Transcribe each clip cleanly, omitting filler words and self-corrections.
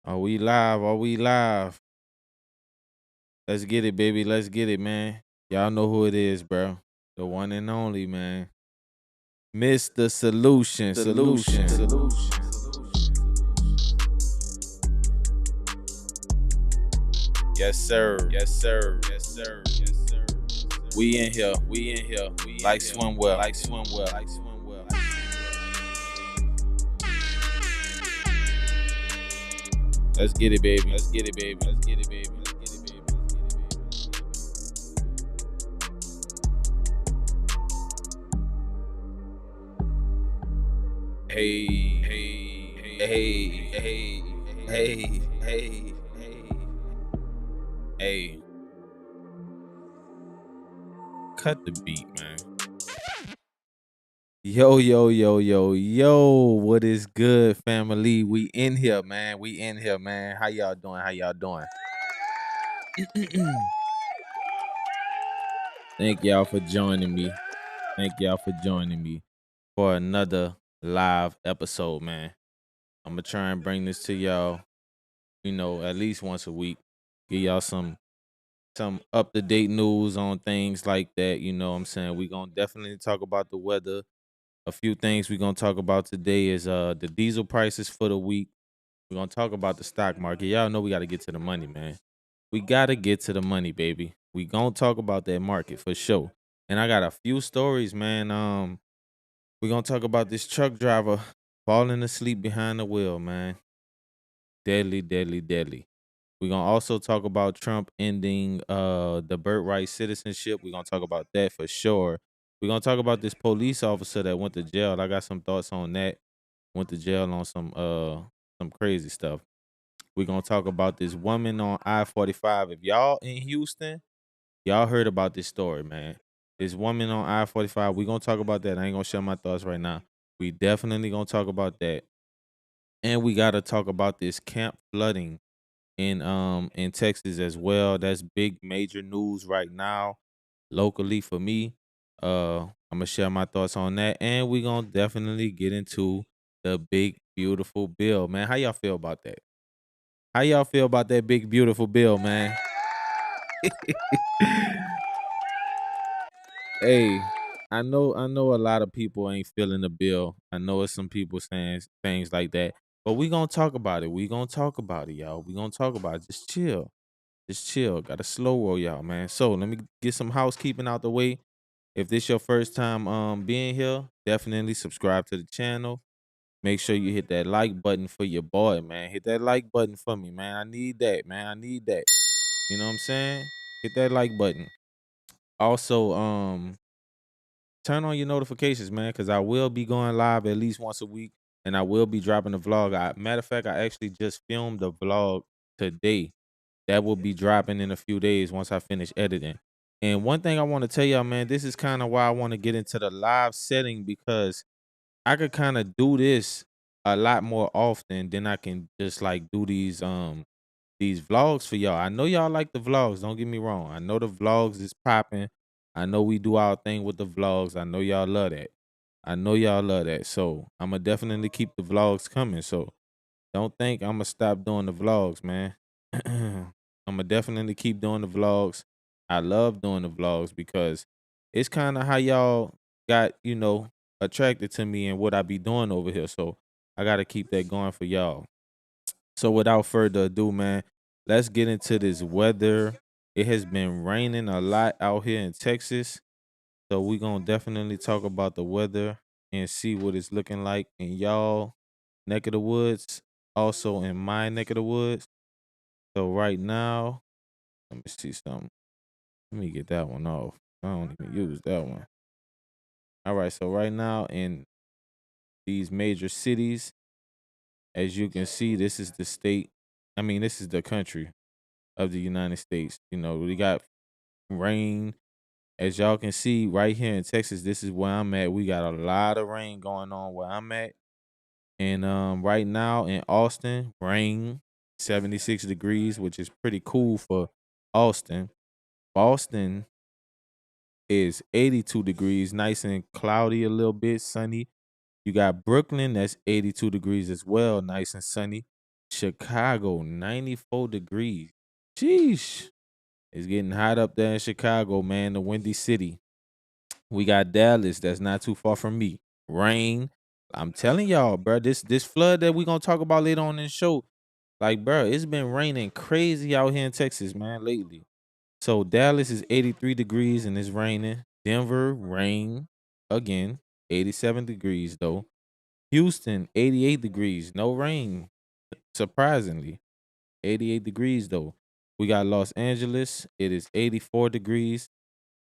Are we live? Are we live? Let's get it, baby. Let's get it, man. Y'all know who it is, bro. The one and only, man. Mr. Solution. Solution. Yes, sir. Yes, sir. Yes, sir. Yes, sir. We in here. We in here. Like swimwear. Like swimwear. Like swimwear. Let's get it, baby. Let's get it, baby. Let's get it, baby. Let's get it, baby. Hey, hey, hey, hey, hey, hey, hey, hey. Cut the beat, man. Yo. What is good, family? We in here, man. We in here, man. How y'all doing? How y'all doing? Thank y'all for joining me. Thank y'all for joining me for another live episode, man. I'm gonna try and bring this to y'all, at least once a week. Give y'all some up-to-date news on things like that. You know what I'm saying? We're gonna definitely talk about the weather. A few things we're gonna talk about today is the diesel prices for the week. We're gonna talk about the stock market. Y'all know we gotta get to the money, man. We gotta get to the money, baby. We gonna talk about that market for sure. And I got a few stories, man. We're gonna talk about this truck driver falling asleep behind the wheel, man. Deadly, deadly, deadly. We're gonna also talk about Trump ending the birthright citizenship. We're gonna talk about that for sure. We're gonna talk about this police officer that went to jail. I got some thoughts on that. Went to jail on some crazy stuff. We're gonna talk about this woman on I-45. If y'all in Houston, y'all heard about this story, man. This woman on I-45. We're gonna talk about that. I ain't gonna share my thoughts right now. We definitely gonna talk about that. And we gotta talk about this camp flooding in Texas as well. That's big major news right now locally for me. I'm gonna share my thoughts on that, and we gonna definitely get into the big beautiful bill, man. How y'all feel about that? How y'all feel about that big beautiful bill, man? Hey, I know a lot of people ain't feeling the bill. I know it's some people saying things like that. But we gonna talk about it. We gonna talk about it, y'all. We gonna talk about it. Just chill. Just chill. Got to slow roll, y'all, man. So let me get some housekeeping out the way. If this your first time being here, definitely subscribe to the channel. Make sure you hit that like button for your boy, man. Hit that like button for me, man. I need that, man. I need that. You know what I'm saying? Hit that like button. Also, turn on your notifications, man, because I will be going live at least once a week, and I will be dropping a vlog. Matter of fact, I actually just filmed a vlog today that will be dropping in a few days once I finish editing. And one thing I want to tell y'all, man, this is kind of why I want to get into the live setting, because I could kind of do this a lot more often than I can just like do these vlogs for y'all. I know y'all like the vlogs, don't get me wrong. I know the vlogs is popping. I know we do our thing with the vlogs. I know y'all love that. I know y'all love that. So I'm gonna definitely keep the vlogs coming. So don't think I'm gonna stop doing the vlogs, man. I'm gonna definitely keep doing the vlogs. I love doing the vlogs because it's kind of how y'all got, attracted to me and what I be doing over here. So I gotta keep that going for y'all. So without further ado, man, let's get into this weather. It has been raining a lot out here in Texas. So we're gonna definitely talk about the weather and see what it's looking like in y'all neck of the woods, also in my neck of the woods. So right now, let me see something. Let me get that one off. I don't even use that one. All right, so right now in these major cities, as you can see, this is the state. I mean, this is the country of the United States. We got rain. As y'all can see right here in Texas, this is where I'm at. We got a lot of rain going on where I'm at. And right now in Austin, rain, 76 degrees, which is pretty cool for Austin. Boston is 82 degrees, nice and cloudy a little bit, sunny. You got Brooklyn, that's 82 degrees as well, nice and sunny. Chicago, 94 degrees. Sheesh. It's getting hot up there in Chicago, man, the Windy City. We got Dallas, that's not too far from me. Rain. I'm telling y'all, bro, this flood that we gonna talk about later on in the show, like, bro, it's been raining crazy out here in Texas, man, lately. So Dallas is 83 degrees and it's raining. Denver, rain again, 87 degrees though. Houston, 88 degrees, no rain, surprisingly. 88 degrees though. We got Los Angeles, it is 84 degrees.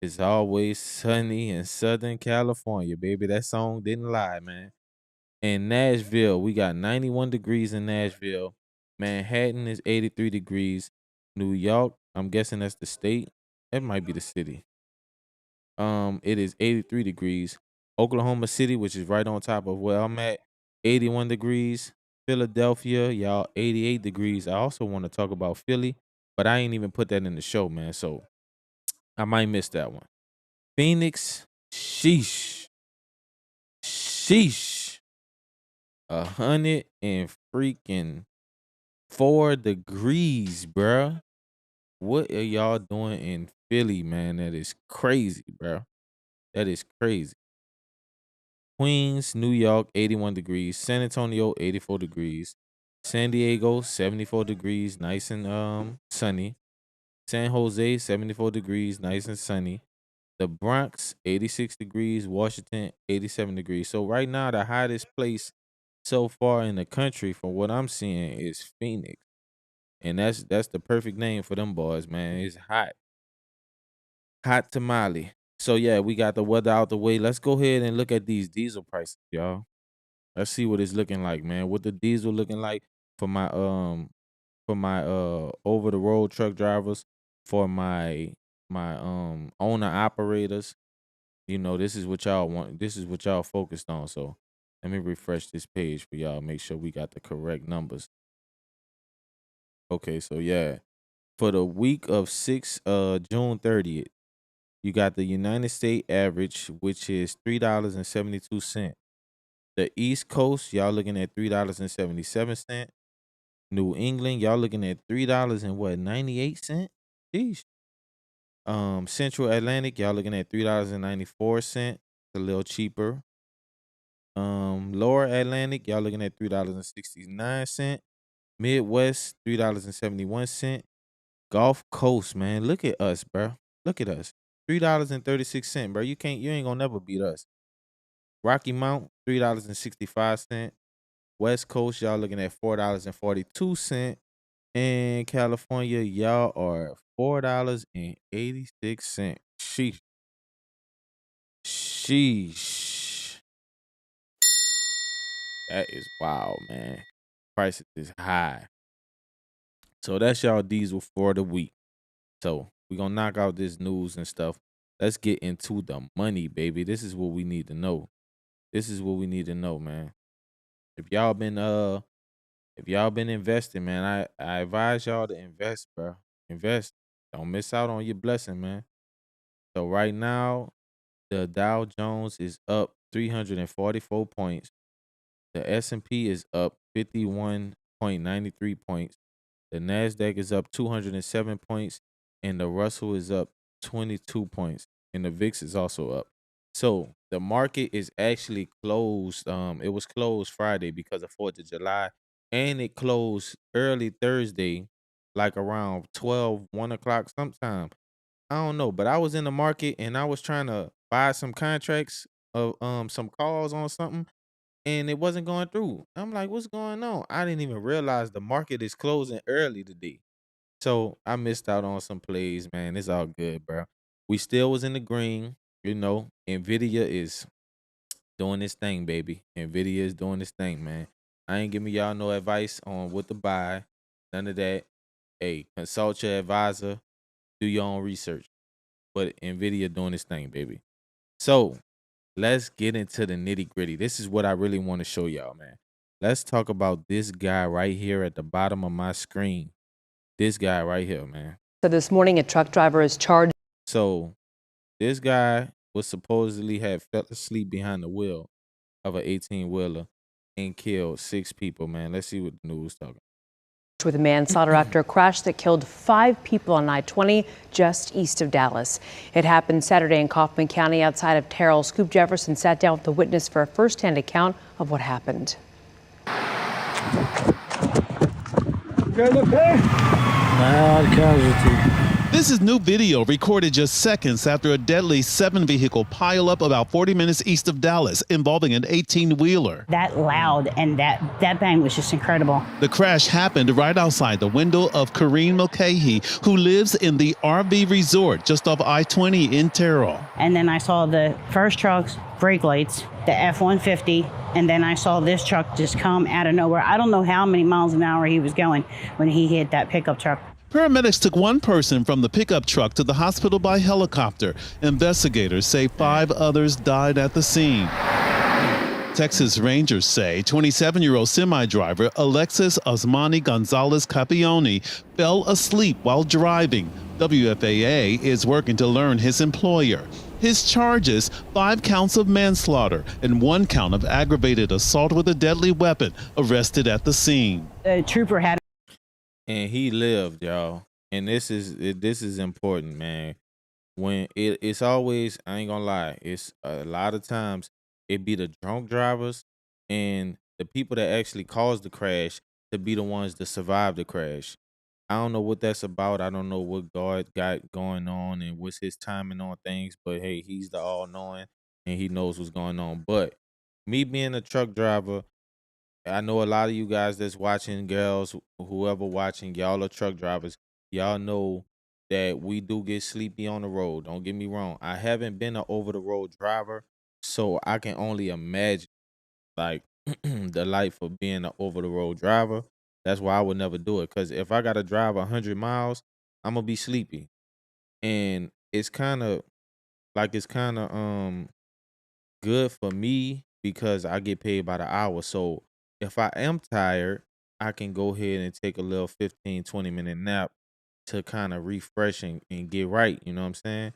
It's always sunny in Southern California, baby. That song didn't lie, man. In Nashville, we got 91 degrees in Nashville. Manhattan is 83 degrees. New York, I'm guessing that's the state. That might be the city. It is 83 degrees. Oklahoma City, which is right on top of where I'm at, 81 degrees. Philadelphia, y'all, 88 degrees. I also want to talk about Philly, but I ain't even put that in the show, man. So I might miss that one. Phoenix, sheesh. Sheesh. 104 degrees, bruh. What are y'all doing in Philly, man? That is crazy, bruh. That is crazy. Queens, New York, 81 degrees. San Antonio, 84 degrees. San Diego, 74 degrees, nice and sunny. San Jose, 74 degrees, nice and sunny. The Bronx, 86 degrees. Washington, 87 degrees. So right now, the hottest place so far in the country, from what I'm seeing, is Phoenix. And that's the perfect name for them boys, man. It's hot. Hot tamale. So yeah, we got the weather out the way. Let's go ahead and look at these diesel prices, y'all. Let's see what it's looking like, man. What the diesel looking like for my over the road truck drivers, for my owner operators. You know, this is what y'all want. This is what y'all focused on. So let me refresh this page for y'all. Make sure we got the correct numbers. Okay, so yeah. For the week of June 30th, you got the United States average, which is $3.72. The East Coast, y'all looking at $3.77. New England, y'all looking at $3 and what, 98 cents? Sheesh. Central Atlantic, y'all looking at $3.94. A little cheaper. Lower Atlantic, y'all looking at $3.69. Midwest, $3.71. Gulf Coast, man. Look at us, bro. Look at us. $3.36, bro. You ain't gonna never beat us. Rocky Mount, $3.65. West Coast, y'all looking at $4.42. And California, y'all are $4.86. Sheesh. Sheesh. That is wild, man. Prices is high. So that's y'all diesel for the week. So we're gonna knock out this news and stuff. Let's get into the money, baby. This is what we need to know. This is what we need to know, man. If y'all been investing, man, I advise y'all to invest, bro. Invest. Don't miss out on your blessing, man. So right now, the Dow Jones is up 344 points. The S&P is up 51.93 points. The Nasdaq is up 207 points, and the Russell is up 22 points, and the VIX is also up. So the market is actually closed. It was closed Friday because of 4th of July, and it closed early Thursday, like around 12, 1 o'clock sometime. I don't know, but I was in the market and I was trying to buy some contracts of some calls on something, and it wasn't going through. I'm like, what's going on? I didn't even realize the market is closing early today. So I missed out on some plays, man. It's all good, bro. We still was in the green. You know, Nvidia is doing this thing, baby. Nvidia is doing this thing, man. I ain't giving y'all no advice on what to buy. None of that. Hey, consult your advisor. Do your own research. But Nvidia doing this thing, baby. So let's get into the nitty gritty. This is what I really want to show y'all, man. Let's talk about this guy right here at the bottom of my screen. This guy right here, man. So this morning, a truck driver is charged. So this guy was supposedly had fell asleep behind the wheel of an 18-wheeler and killed 6 people, man. Let's see what the news talking. with manslaughter after a crash that killed 5 people on I-20 just east of Dallas. It happened Saturday in Kaufman County outside of Terrell. Scoop Jefferson sat down with the witness for a first-hand account of what happened. Bad casualty. This is new video recorded just seconds after a deadly 7-vehicle pileup about 40 minutes east of Dallas involving an 18-wheeler. That loud and that bang was just incredible. The crash happened right outside the window of Corrine Mulcahy, who lives in the RV resort just off I-20 in Terrell. And then I saw the first truck's brake lights, the F-150, and then I saw this truck just come out of nowhere. I don't know how many miles an hour he was going when he hit that pickup truck. Paramedics took one person from the pickup truck to the hospital by helicopter. Investigators say 5 others died at the scene. Texas Rangers say 27-year-old semi-driver Alexis Osmani Gonzalez Capioni fell asleep while driving. WFAA is working to learn his employer. His charges, 5 counts of manslaughter and 1 count of aggravated assault with a deadly weapon, arrested at the scene. The trooper had And he lived, y'all. And this is important, man. When it's always, I ain't gonna lie, it's a lot of times it be the drunk drivers and the people that actually caused the crash to be the ones that survived the crash. I don't know what that's about. I don't know what God got going on and what's his timing on things, but hey, he's the all-knowing and he knows what's going on. But me being a truck driver, I know a lot of you guys that's watching, girls, whoever watching, y'all are truck drivers. Y'all know that we do get sleepy on the road. Don't get me wrong. I haven't been an over-the-road driver, so I can only imagine, like, the life of being an over-the-road driver. That's why I would never do it, because if I got to drive 100 miles, I'm going to be sleepy. And it's kind of good for me because I get paid by the hour. So if I am tired, I can go ahead and take a little 15-20 minute nap to kind of refresh and get right. You know what I'm saying?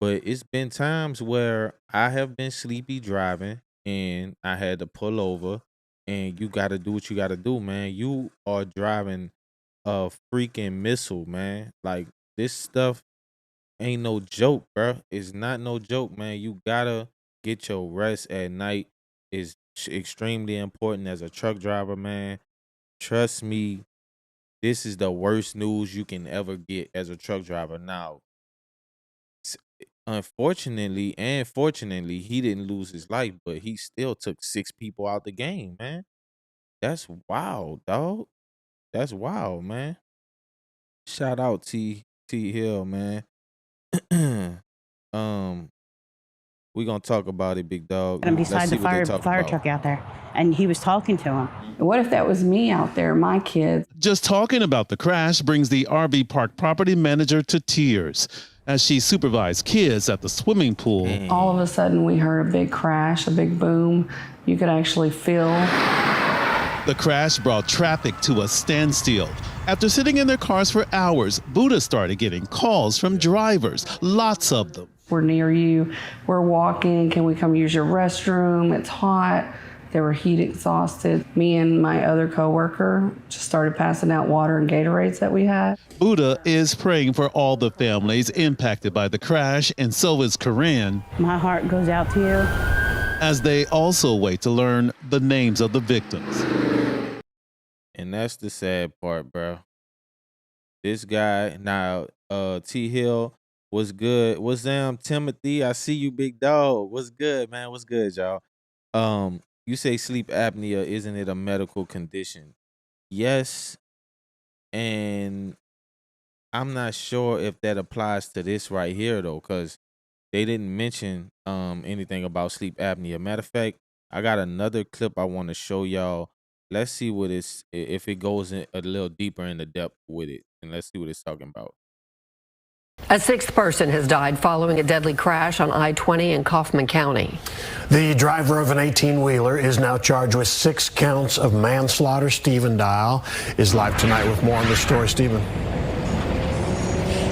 But it's been times where I have been sleepy driving and I had to pull over, and you got to do what you got to do, man. You are driving a freaking missile, man. Like, this stuff ain't no joke, bro. It's not no joke, man. You gotta get your rest at night. Is extremely important as a truck driver, man. Trust me, this is the worst news you can ever get as a truck driver. Now, unfortunately and fortunately, he didn't lose his life, but he still took 6 people out the game, man. That's wild, dog. That's wild, man. Shout out T Hill, man. We gonna talk about it, big dog. him Let's beside see the what they fire talk about. truck out there, and he was talking to him. What if that was me out there, my kids? Just talking about the crash brings the RV park property manager to tears as she supervised kids at the swimming pool. All of a sudden, we heard a big crash, a big boom. You could actually feel. The crash brought traffic to a standstill. After sitting in their cars for hours, Buddha started getting calls from drivers, lots of them. We're near you. We're walking. Can we come use your restroom? It's hot. They were heat exhausted. Me and my other coworker just started passing out water and Gatorades that we had. Buddha is praying for all the families impacted by the crash, and so is Corinne, My heart goes out to you. as they also wait to learn the names of the victims. And that's the sad part, bro. This guy now, T Hill, was good. What's Timothy? I see you, big dog. What's good, man? What's good, y'all? You say sleep apnea, isn't it a medical condition? Yes, and I'm not sure if that applies to this right here though, because they didn't mention anything about sleep apnea. Matter of fact, I got another clip I want to show y'all. Let's see what it's, if it goes in a little deeper in the depth with it, and let's see what it's talking about. A 6th person has died following a deadly crash on I-20 in Kaufman County. The driver of an 18-wheeler is now charged with 6 counts of manslaughter. Stephen Dial is live tonight with more on this story. Stephen.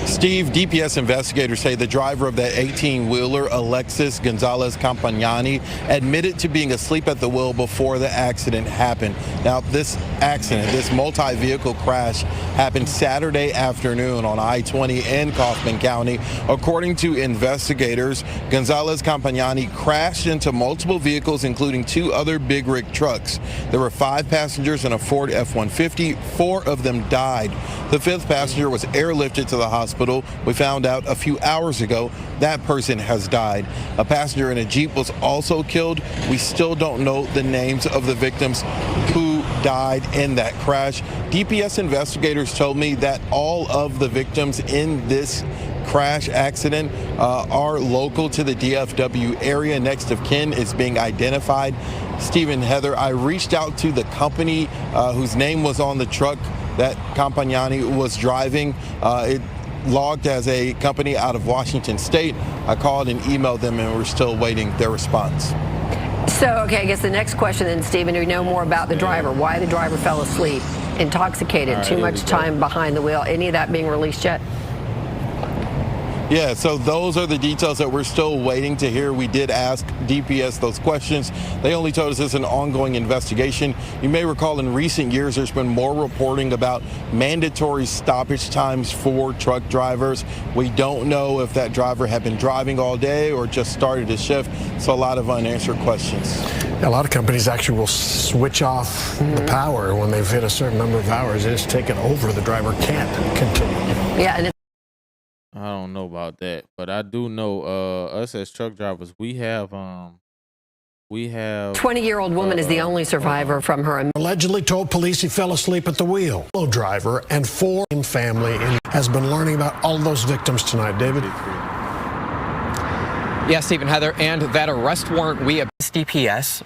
Steve, DPS investigators say the driver of that 18-wheeler, Alexis Gonzalez Campagnani, admitted to being asleep at the wheel before the accident happened. Now, this accident, this multi-vehicle crash, happened Saturday afternoon on I-20 in Kaufman County. According to investigators, Gonzalez Campagnani crashed into multiple vehicles, including 2 other big rig trucks. There were 5 passengers in a Ford F-150. 4 of them died. The 5th passenger was airlifted to the hospital. We found out a few hours ago that person has died. A passenger in a Jeep was also killed. We still don't know the names of the victims who died in that crash. DPS investigators told me that all of the victims in this crash accident are local to the DFW area. Next of kin is being identified. Stephen, Heather, I reached out to the company whose name was on the truck that Campagnani was driving. It logged as a company out of Washington State. I called and emailed them, and we're still waiting their response. So, okay, I guess the next question then, Stephen, do we know more about the driver? Why the driver fell asleep, intoxicated, too much time behind the wheel? Any of that being released yet? Yeah, so those are the details that we're still waiting to hear. We did ask DPS those questions. They only told us it's an ongoing investigation. You may recall in recent years there's been more reporting about mandatory stoppage times for truck drivers. We don't know if that driver had been driving all day or just started his shift. So a lot of unanswered questions. A lot of companies actually will switch off the power when they've hit a certain number of hours. They just take it over. The driver can't continue. Yeah, and I don't know about that, but I do know us as truck drivers, we have 20-year-old woman is the only survivor from her. Allegedly told police he fell asleep at the wheel. A driver and 4 family has been learning about all those victims tonight. David? Yeah, Stephen, Heather, and that arrest warrant we have DPS.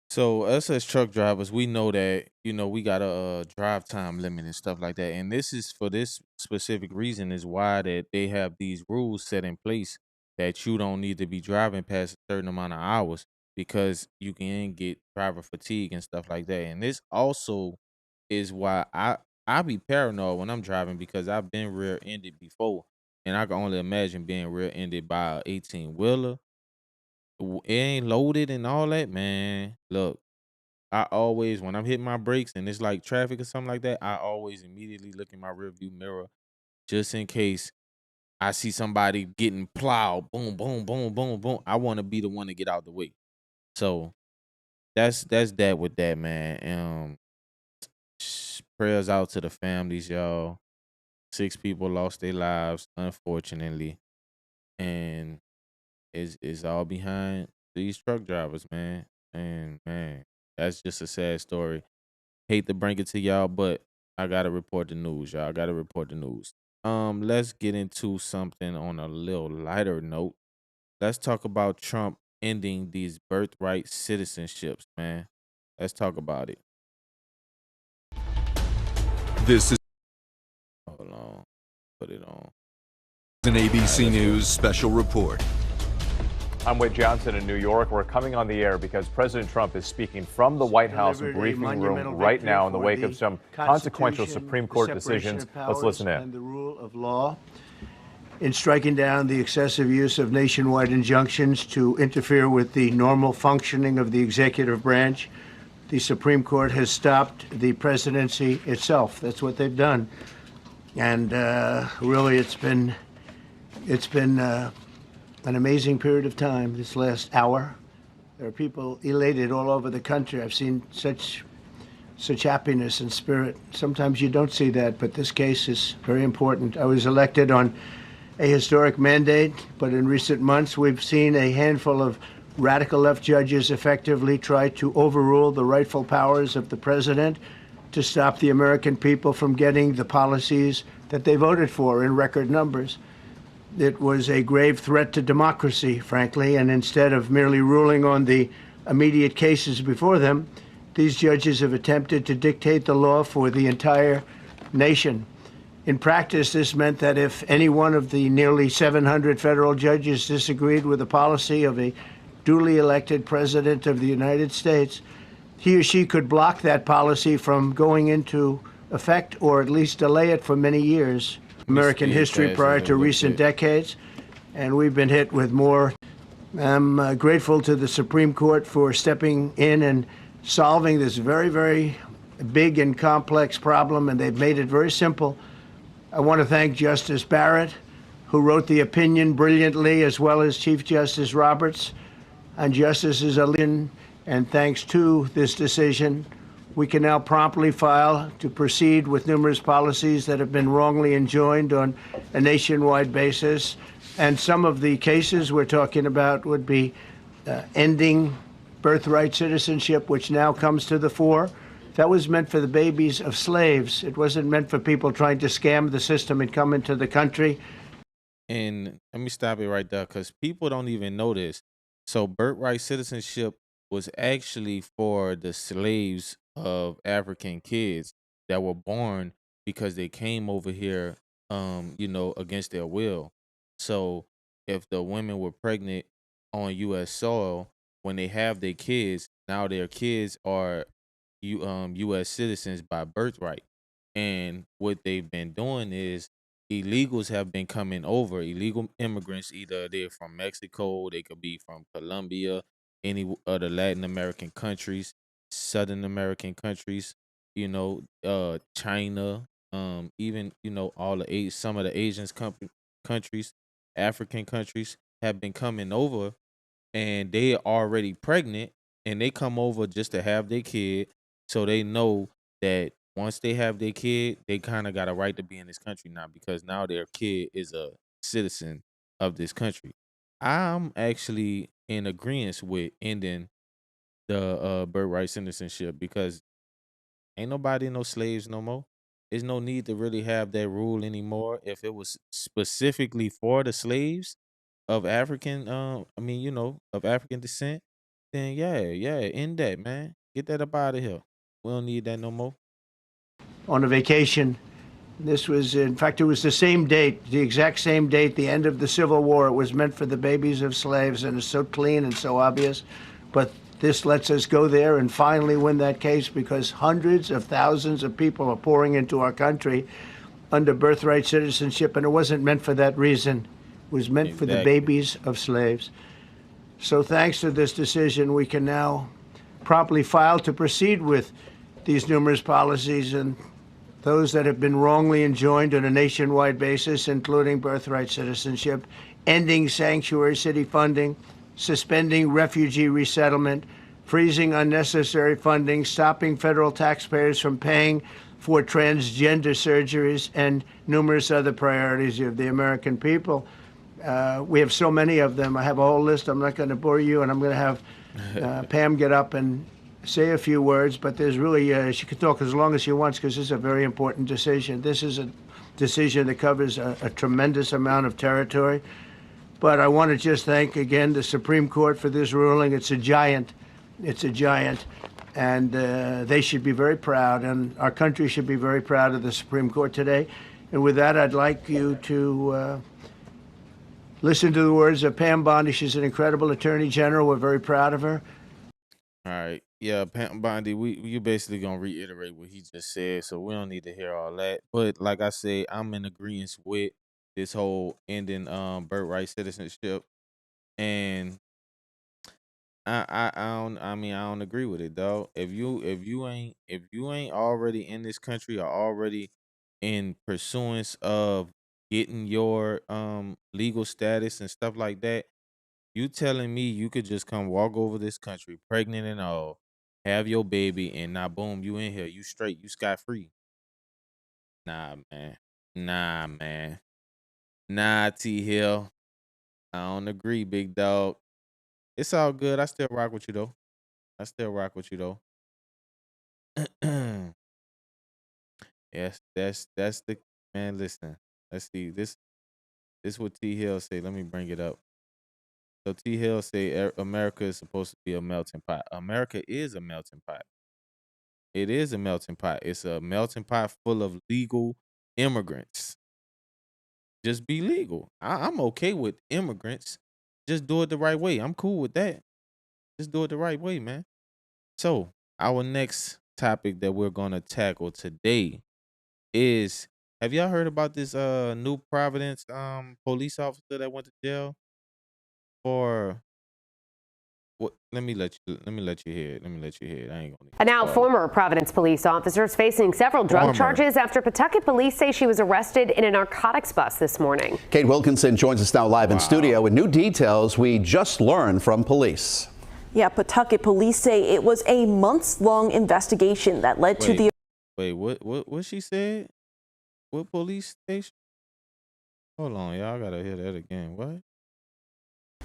So us as truck drivers, we know that, we got a drive time limit and stuff like that. And this is for this specific reason is why that they have these rules set in place that you don't need to be driving past a certain amount of hours because you can get driver fatigue and stuff like that. And this also is why I be paranoid when I'm driving because I've been rear-ended before. And I can only imagine being rear-ended by an 18-wheeler. It ain't loaded and all that, man. Look, I always, when I'm hitting my brakes and it's like traffic or something like that, I always immediately look in my rearview mirror just in case I see somebody getting plowed. Boom, boom, boom, boom, boom. I want to be the one to get out the way. So that's that with that, man. Prayers out to the families, y'all. 6 people lost their lives, unfortunately, and it's all behind these truck drivers, man. And man, that's just a sad story. Hate to bring it to y'all, but I gotta report the news, y'all. I gotta report the news. Let's get into something on a little lighter note. Let's talk about Trump ending these birthright citizenships, man. Let's talk about it. This is Hold on. Put it on. an ABC News special report. I'm Wade Johnson in New York. We're coming on the air because President Trump is speaking from the White House briefing room right now in the wake of some consequential Supreme Court decisions. Let's listen in. And the rule of law in striking down the excessive use of nationwide injunctions to interfere with the normal functioning of the executive branch. The Supreme Court has stopped the presidency itself. That's what they've done. And really, it's been an amazing period of time this last hour. There are people elated all over the country. I've seen such happiness and spirit. Sometimes you don't see that, but this case is very important. I was elected on a historic mandate, but in recent months we've seen a handful of radical left judges effectively try to overrule the rightful powers of the president to stop the American people from getting the policies that they voted for in record numbers. It was a grave threat to democracy, frankly, and instead of merely ruling on the immediate cases before them, these judges have attempted to dictate the law for the entire nation. In practice, this meant that if any one of the nearly 700 federal judges disagreed with the policy of a duly elected president of the United States, he or she could block that policy from going into effect or at least delay it for many years. American history prior to recent decades, and we've been hit with more. I'm grateful to the Supreme Court for stepping in and solving this very, very big and complex problem, and they've made it very simple. I want to thank Justice Barrett, who wrote the opinion brilliantly, as well as Chief Justice Roberts and Justices Alito. And thanks to this decision, we can now promptly file to proceed with numerous policies that have been wrongly enjoined on a nationwide basis. And some of the cases we're talking about would be ending birthright citizenship, which now comes to the fore. That was meant for the babies of slaves. It wasn't meant for people trying to scam the system and come into the country. And let me stop it right there, because people don't even know this. So birthright citizenship was actually for the slaves of African kids that were born because they came over here, against their will. So if the women were pregnant on U.S. soil, when they have their kids, now their kids are U.S. citizens by birthright. And what they've been doing is illegals have been coming over, illegal immigrants, either they're from Mexico, they could be from Colombia, any other Latin American countries, Southern American countries, China, even, all some of the countries, African countries have been coming over, and they are already pregnant, and they come over just to have their kid, so they know that once they have their kid, they kind of got a right to be in this country now, because now their kid is a citizen of this country. I'm actually in agreement with ending the birthright citizenship, because ain't nobody no slaves no more. There's no need to really have that rule anymore. If it was specifically for the slaves of African, of African descent, then yeah, end that, man. Get that up out of here. We don't need that no more. On a vacation. This was, in fact, it was the same date, the exact same date, the end of the Civil War. It was meant for the babies of slaves, and it's so clean and so obvious. But this lets us go there and finally win that case, because hundreds of thousands of people are pouring into our country under birthright citizenship, and it wasn't meant for that reason. It was meant for the babies of slaves. So thanks to this decision, we can now promptly file to proceed with these numerous policies, and those that have been wrongly enjoined on a nationwide basis, including birthright citizenship, ending sanctuary city funding, suspending refugee resettlement, freezing unnecessary funding, stopping federal taxpayers from paying for transgender surgeries, and numerous other priorities of the American people. We have so many of them. I have a whole list. I'm not going to bore you, and I'm going to have Pam get up and say a few words, but there's really, she can talk as long as she wants, because this is a very important decision. This is a decision that covers a tremendous amount of territory. But I want to just thank again the Supreme Court for this ruling. It's a giant. It's a giant. And they should be very proud, and our country should be very proud of the Supreme Court today. And with that, I'd like you to listen to the words of Pam Bondi. She's an incredible Attorney General. We're very proud of her. All right. Yeah, Pam Bondi, you basically gonna reiterate what he just said, so we don't need to hear all that. But like I said, I'm in agreement with this whole ending birthright citizenship, and I don't agree with it, though. If you ain't already in this country, or already in pursuance of getting your legal status and stuff like that, you telling me you could just come walk over this country, pregnant and all, have your baby, and now boom, you in here, you straight, you scot free? Nah, man. Nah, man. Nah, T Hill. I don't agree, big dog. It's all good. I still rock with you though. I still rock with you though. Yes, that's the man. Listen, let's see. This what T Hill say. Let me bring it up. So T Hill say America is supposed to be a melting pot. America is a melting pot. It is a melting pot. It's a melting pot full of legal immigrants. Just be legal. I'm okay with immigrants. Just do it the right way. I'm cool with that. Just do it the right way, man. So our next topic that we're gonna tackle today is Have y'all heard about this new Providence police officer that went to jail for what? Let me let you hear it. Let me let you hear it. I ain't gonna And now start it. former Providence police officers facing several drug Former. charges after Pawtucket police say she was arrested in a narcotics bus this morning. Kate Wilkinson joins us now live in studio with new details we just learned from police. Yeah, Pawtucket police say it was a months-long investigation that led to the... Wait, what she said? What police station? Hold on, y'all gotta hear that again. What?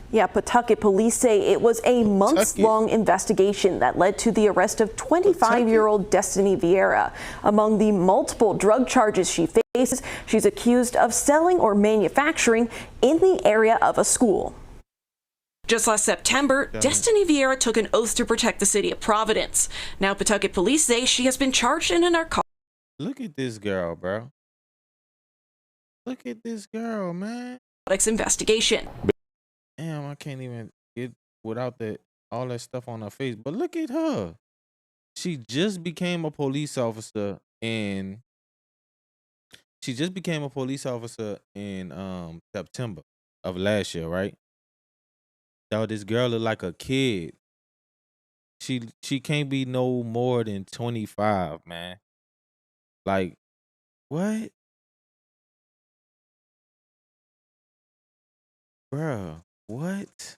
Yeah, Pawtucket police say it was a months-long investigation that led to the arrest of 25-year-old Destiny Vieira. Among the multiple drug charges she faces, she's accused of selling or manufacturing in the area of a school. Just last September, Destiny Vieira took an oath to protect the city of Providence. Now Pawtucket police say she has been charged in a narcotics. Look at this girl, bro. Look at this girl, man. Investigation. Damn, I can't even get without all that stuff on her face. But look at her. She just became a police officer in September of last year, right? Though this girl look like a kid. She can't be no more than 25, man. Like, what? Bruh, what?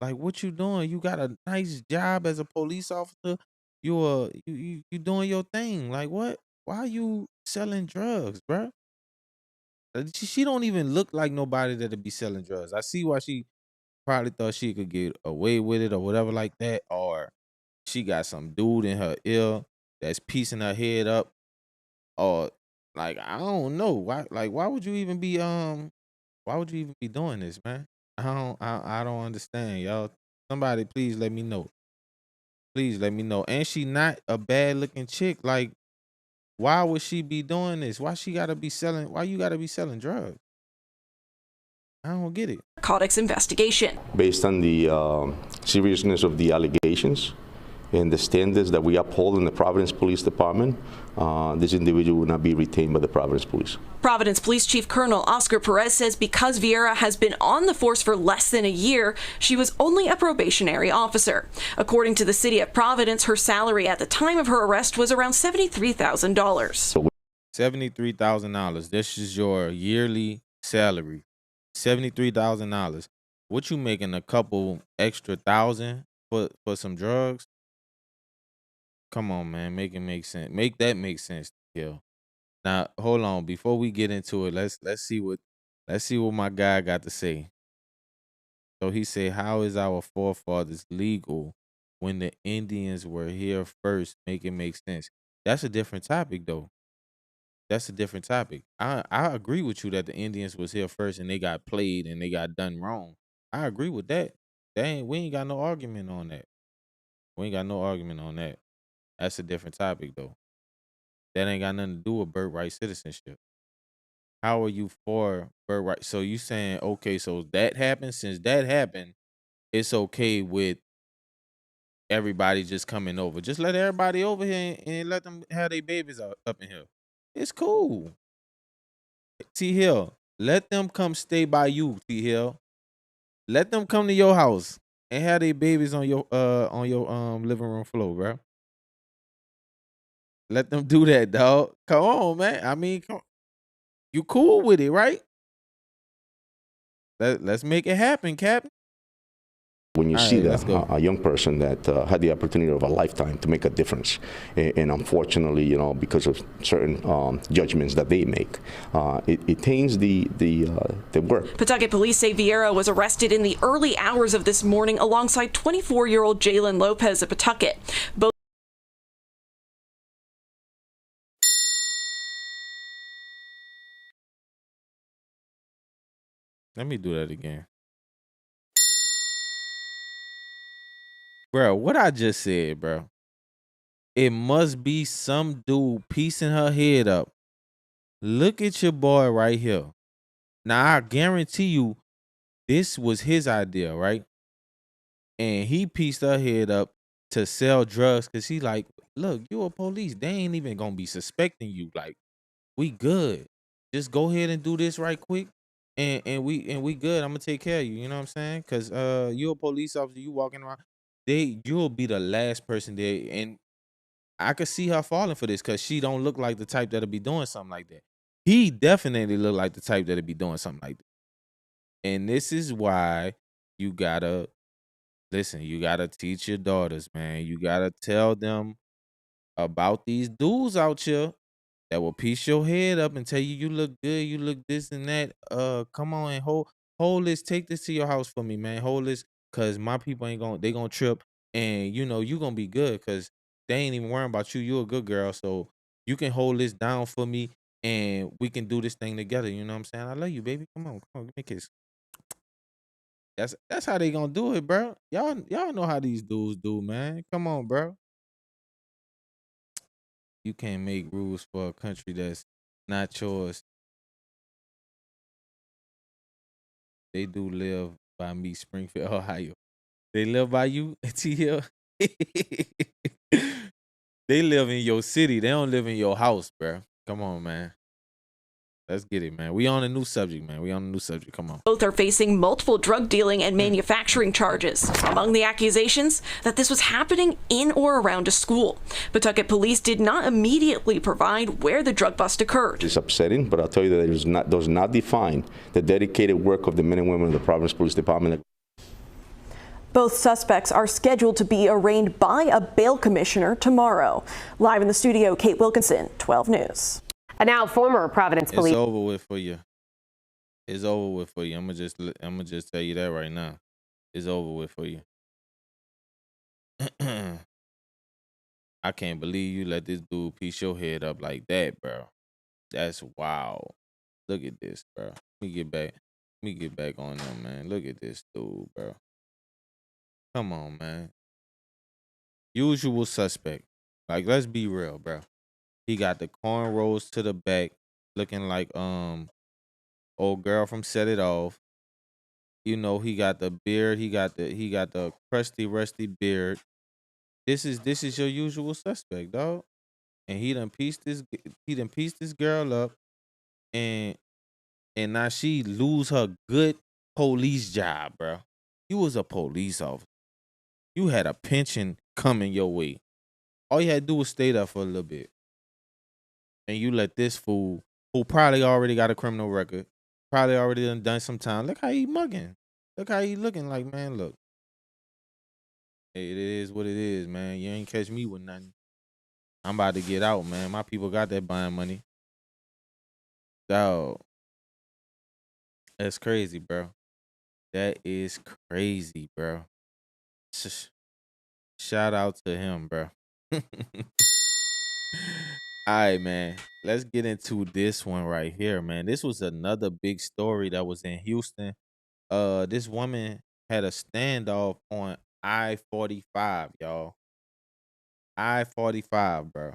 Like, what you doing? You got a nice job as a police officer. You doing your thing. Like, what? Why you selling drugs, bruh? She don't even look like nobody that'd be selling drugs. I see why she probably thought she could get away with it or whatever like that, or she got some dude in her ear that's piecing her head up, or like I don't know why would you even be doing this, man? I don't understand, y'all. Somebody please let me know. Please let me know. And she not a bad looking chick. Like, why would she be doing this? Why you gotta be selling drugs? I don't get it. Narcotics investigation. Based on the seriousness of the allegations and the standards that we uphold in the Providence Police Department, this individual will not be retained by the Providence Police. Providence Police Chief Colonel Oscar Perez says because Vieira has been on the force for less than a year, she was only a probationary officer. According to the city of Providence, her salary at the time of her arrest was around $73,000. $73,000. This is your yearly salary. $73,000. What you making a couple extra thousand for some drugs? Come on, man. Make it make sense. Make that make sense, Kill. Now, hold on. Before we get into it, let's see what my guy got to say. So he said, "How is our forefathers legal when the Indians were here first? Make it make sense." That's a different topic, though. That's a different topic. I agree with you that the Indians was here first and they got played and they got done wrong. I agree with that. We ain't got no argument on that. We ain't got no argument on that. That's a different topic, though. That ain't got nothing to do with birthright citizenship. How are you for birthright? So you saying, okay, so that happened. Since that happened, it's okay with everybody just coming over. Just let everybody over here and let them have their babies up in here. It's cool. T Hill, let them come stay by you, T Hill. Let them come to your house and have their babies on your living room floor, bro. Let them do that, dog. Come on, man. I mean, you cool with it, right? Let's make it happen, Captain. When you see that a young person that had the opportunity of a lifetime to make a difference, and unfortunately, because of certain judgments that they make, it taints the work. Pawtucket police say Vieira was arrested in the early hours of this morning alongside 24-year-old Jalen Lopez of Pawtucket. Both Let me do that again. Bro, what I just said, bro. It must be some dude piecing her head up. Look at your boy right here. Now, I guarantee you this was his idea, right? And he pieced her head up to sell drugs because he like, look, you a police. They ain't even going to be suspecting you. Like, we good. Just go ahead and do this right quick, and we good. I'm gonna take care of you. You know what I'm saying? Cause you're a police officer. You walking around, you'll be the last person there, and I could see her falling for this because she don't look like the type that'll be doing something like that. He definitely look like the type that'll be doing something like that. And this is why you gotta listen. You gotta teach your daughters, man. You gotta tell them about these dudes out here that will piece your head up and tell you look good, you look this and that. Come on and hold this, take this to your house for me, man. Hold this, cause my people they gonna trip, and you know you gonna be good, cause they ain't even worrying about you. You a good girl, so you can hold this down for me, and we can do this thing together. You know what I'm saying? I love you, baby. Come on, give me a kiss. That's how they gonna do it, bro. Y'all know how these dudes do, man. Come on, bro. You can't make rules for a country that's not yours. They do live by me, Springfield, Ohio. They live by you, T Hill. They live in your city. They don't live in your house, bro. Come on, man. Let's get it, man. We on a new subject, man. We on a new subject. Come on. Both are facing multiple drug dealing and manufacturing charges. Among the accusations, that this was happening in or around a school. Pawtucket police did not immediately provide where the drug bust occurred. It's upsetting, but I'll tell you that it does not define the dedicated work of the men and women of the Providence Police Department. Both suspects are scheduled to be arraigned by a bail commissioner tomorrow. Live in the studio, Kate Wilkinson, 12 News. And now former Providence police. It's over with for you. It's over with for you. I'm gonna just tell you that right now. It's over with for you. I can't believe you let this dude piece your head up like that, bro. That's wild. Look at this, bro. Let me get back on them, man. Look at this dude, bro. Come on, man. Usual suspect. Like, let's be real, bro. He got the cornrows to the back, looking like old girl from Set It Off. You know, he got the beard. He got the crusty, rusty beard. This is your usual suspect, dog. And he done pieced this girl up, and now she lose her good police job, bro. You was a police officer. You had a pension coming your way. All you had to do was stay there for a little bit. And you let this fool, who probably already got a criminal record, probably already done some time. Look how he mugging. Look how he looking like, man, look. Hey, it is what it is, man. You ain't catch me with nothing. I'm about to get out, man. My people got that buying money. Dog. That's crazy, bro. That is crazy, bro. Shout out to him, bro. All right, man. Let's get into this one right here, man. This was another big story that was in Houston. This woman had a standoff on I-45, y'all. I-45, bro.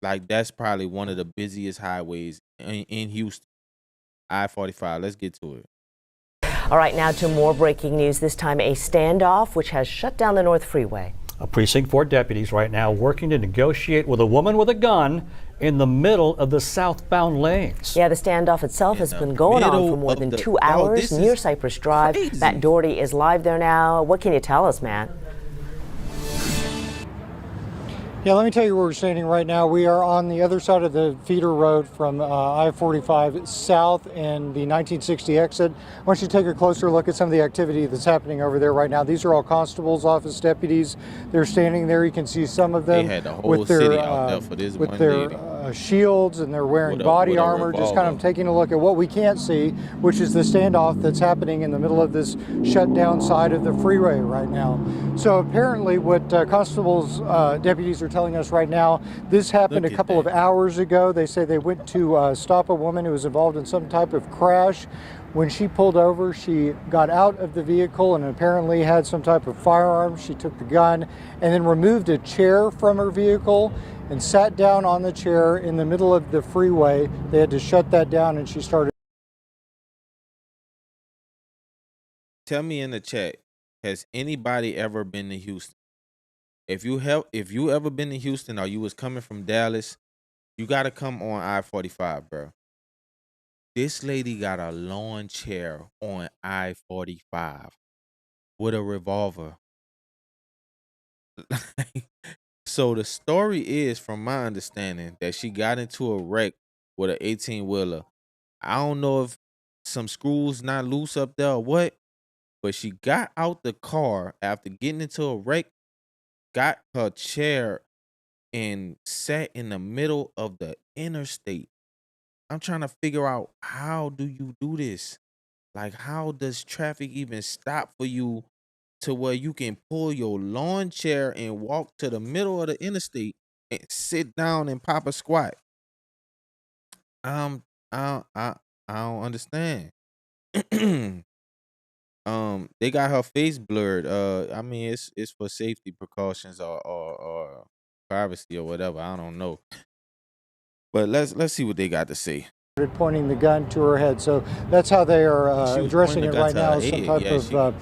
Like, that's probably one of the busiest highways in Houston. I-45. Let's get to it. All right, now to more breaking news. This time a standoff which has shut down the North Freeway. A precinct 4 deputies right now working to negotiate with a woman with a gun in the middle of the southbound lanes. Yeah, the standoff itself has been going on for more than 2 hours near Cypress Drive. Crazy. Matt Doherty is live there now. What can you tell us, Matt? Yeah, let me tell you where we're standing right now. We are on the other side of the feeder road from I-45 south and the 1960 exit. I want you to take a closer look at some of the activity that's happening over there right now. These are all constables' office deputies. They're standing there. You can see some of them They had the whole with their, city out there for this with one their lady. shields, and they're wearing body armor, just kind of taking a look at what we can't see, which is the standoff that's happening in the middle of this shut down side of the freeway right now. So apparently what constables, deputies are telling us right now, this happened a couple of hours ago. They say they went to stop a woman who was involved in some type of crash. When she pulled over, she got out of the vehicle and apparently had some type of firearm. She took the gun and then removed a chair from her vehicle and sat down on the chair in the middle of the freeway. They had to shut that down, and she started. Tell me in the chat, has anybody ever been to Houston? If you ever been to Houston or you was coming from Dallas, you got to come on I-45, bro. This lady got a lawn chair on I-45 with a revolver. So the story is, from my understanding, that she got into a wreck with an 18-wheeler. I don't know if some screws not loose up there or what, but she got out the car after getting into a wreck, got her chair, and sat in the middle of the interstate. I'm trying to figure out, how do you do this? Like, how does traffic even stop for you to where you can pull your lawn chair and walk to the middle of the interstate and sit down and pop a squat? Um, I don't understand. They got her face blurred. I mean, it's for safety precautions, or privacy or whatever. I don't know. But let's see what they got to say. Pointing the gun to her head. So that's how they are She was addressing pointing it the gun right to her now, as some head. type Yeah, of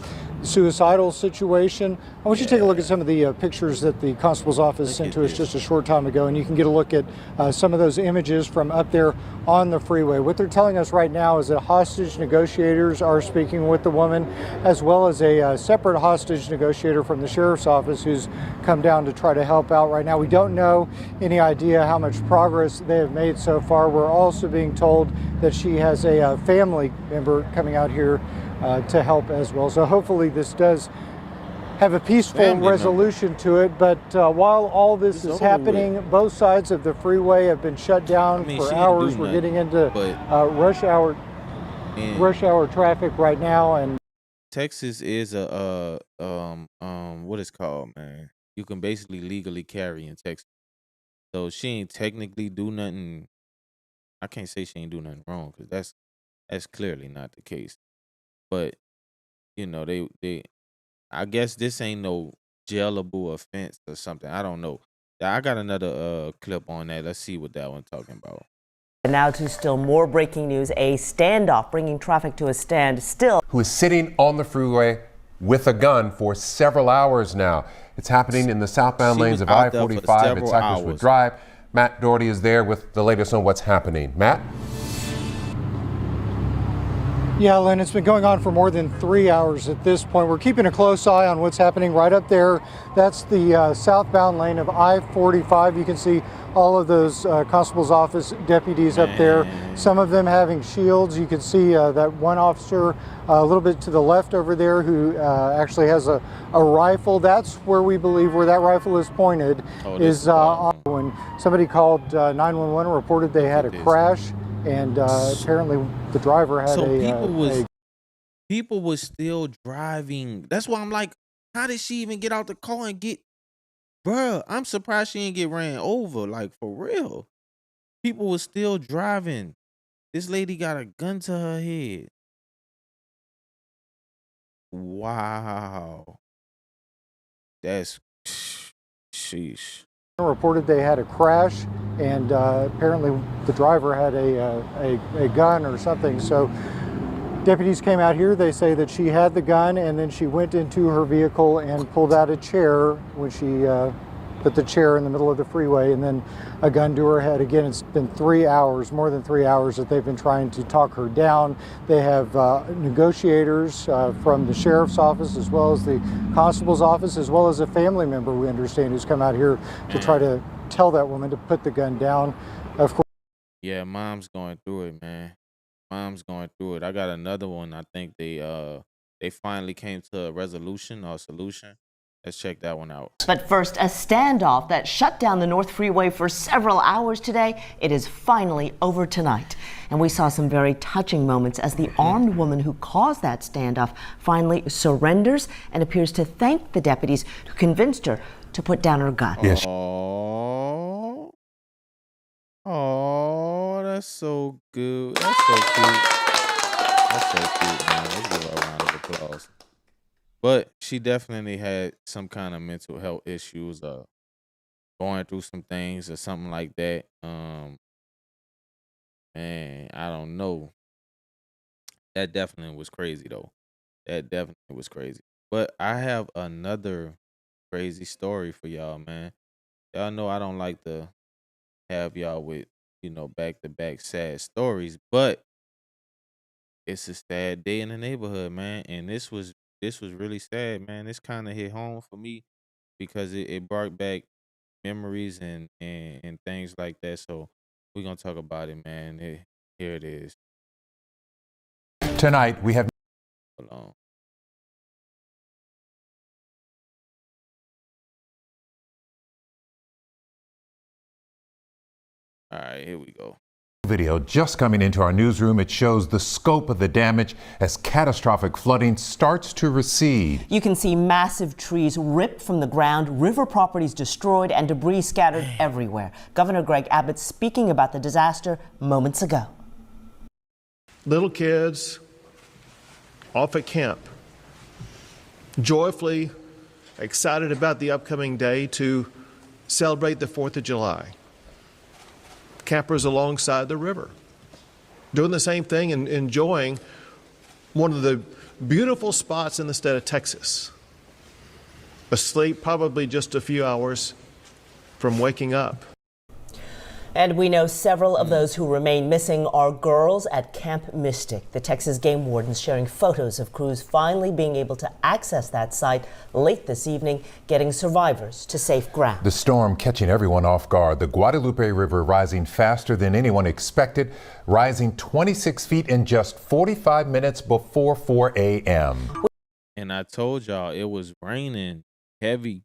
suicidal situation. I want you to take a look at some of the pictures that the constable's office sent to us just a short time ago, and you can get a look at some of those images from up there on the freeway. What they're telling us right now is that hostage negotiators are speaking with the woman, as well as a separate hostage negotiator from the sheriff's office who's come down to try to help out right now. We don't know any idea how much progress they have made so far. We're also being told that she has a family member coming out here to help as well. So hopefully this does have a peaceful resolution to it. But while all this is happening, both sides of the freeway have been shut down for hours. We're getting into rush hour traffic right now, and Texas is what it's called, man. You can basically legally carry in Texas. So she ain't technically do nothing. I can't say she ain't do nothing wrong, because that's clearly not the case. But they I guess this ain't no jailable offense or something. I don't know. I got another clip on that. Let's see what that one's talking about. And now to still more breaking news. A standoff bringing traffic to a stand still. Who is sitting on the freeway with a gun for several hours now. It's happening in the southbound lanes of I-45 at Cypresswood Drive. Matt Doherty is there with the latest on what's happening. Matt? yeah, Lynn, it's been going on for more than 3 hours at this point. We're keeping a close eye on what's happening right up there. That's the southbound lane of I-45. You can see all of those constable's office deputies up there, some of them having shields. You can see that one officer a little bit to the left over there who actually has a rifle. That's where we believe where that rifle is pointed, is when somebody called 911 and reported they had a crash. And apparently the driver had people was still driving. That's why I'm like, how did she even get out the car and get? Bruh, I'm surprised she didn't get ran over. Like, for real. People was still driving. This lady got a gun to her head. Wow. That's sheesh. Reported they had a crash, and apparently the driver had a gun or something. So deputies came out here. They say that she had the gun, and then she went into her vehicle and pulled out a chair when she put the chair in the middle of the freeway, and then a gun to her head. Again, it's been 3 hours, more than 3 hours, that they've been trying to talk her down. They have negotiators from the sheriff's office, as well as the constable's office, as well as a family member, we understand, who's come out here to try to tell that woman to put the gun down. Of course. Yeah, mom's going through it, man. Mom's going through it. I got another one. I think they finally came to a resolution or a solution. Let's check that one out. But first, a standoff that shut down the North Freeway for several hours today. It is finally over tonight. And we saw some very touching moments as the armed woman who caused that standoff finally surrenders and appears to thank the deputies who convinced her to put down her gun. Yes. Oh, that's so good. That's so cute. That's so cute, man. Let's give her a round of applause. But she definitely had some kind of mental health issues, going through some things or something like that. Man, I don't know. That definitely was crazy, though. That definitely was crazy. But I have another crazy story for y'all, man. Y'all know I don't like to have y'all with, back-to-back sad stories. But it's a sad day in the neighborhood, man. And this was really sad, man. This kind of hit home for me because it brought back memories and things like that. So we're gonna talk about it, man. Here it is. Tonight, we have. Hold on. All right, here we go. Video just coming into our newsroom. It shows the scope of the damage as catastrophic flooding starts to recede. You can see massive trees ripped from the ground, river properties destroyed, and debris scattered everywhere. Governor Greg Abbott speaking about the disaster moments ago. Little kids off at camp, joyfully excited about the upcoming day to celebrate the 4th of July. Campers alongside the river, doing the same thing and enjoying one of the beautiful spots in the state of Texas. Asleep probably just a few hours from waking up. And we know several of those who remain missing are girls at Camp Mystic. The Texas game wardens sharing photos of crews finally being able to access that site late this evening, getting survivors to safe ground. The storm catching everyone off guard. The Guadalupe River rising faster than anyone expected, rising 26 feet in just 45 minutes before 4 a.m. And I told y'all it was raining heavy.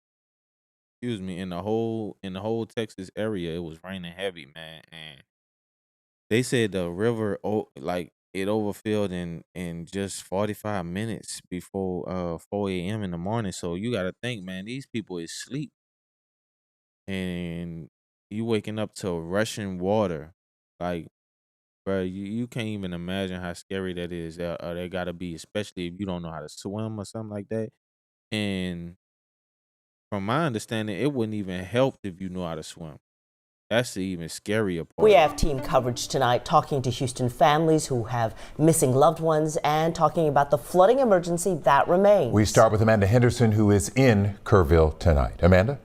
Excuse me, in the whole Texas area, it was raining heavy, man. And they said the river it overfilled in just 45 minutes before 4 a.m. in the morning. So you got to think, man, these people is asleep, and you waking up to rushing water, like, bro, you can't even imagine how scary that is. They got to be, especially if you don't know how to swim or something like that. And from my understanding, it wouldn't even help if you know how to swim. That's the even scarier part. We have team coverage tonight talking to Houston families who have missing loved ones and talking about the flooding emergency that remains. We start with Amanda Henderson, who is in Kerrville tonight. Amanda?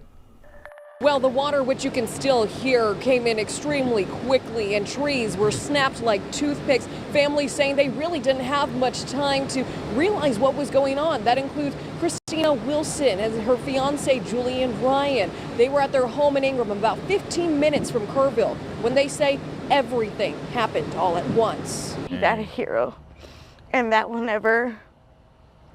Well, the water, which you can still hear, came in extremely quickly, and trees were snapped like toothpicks. Families saying they really didn't have much time to realize what was going on. That includes Christina Wilson and her fiance, Julian Ryan. They were at their home in Ingram, about 15 minutes from Kerrville, when they say everything happened all at once. That a hero, and that will never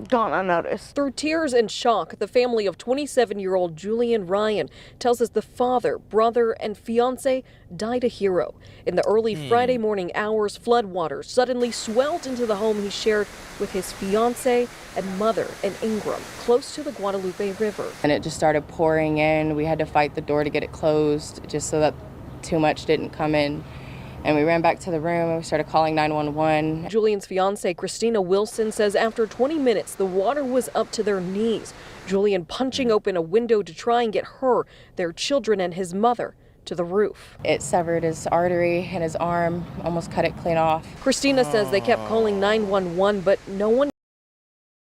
gone unnoticed. Through tears and shock, the family of 27-year-old Julian Ryan tells us the father, brother, and fiance died a hero. In the early Friday morning hours, floodwaters suddenly swelled into the home he shared with his fiance and mother in Ingram, close to the Guadalupe River. And it just started pouring in. We had to fight the door to get it closed just so that too much didn't come in. And we ran back to the room and we started calling 911. Julian's fiance, Christina Wilson, says after 20 minutes, the water was up to their knees. Julian punching open a window to try and get her, their children, and his mother to the roof. It severed his artery in his arm, almost cut it clean off. Christina says they kept calling 911, but no one.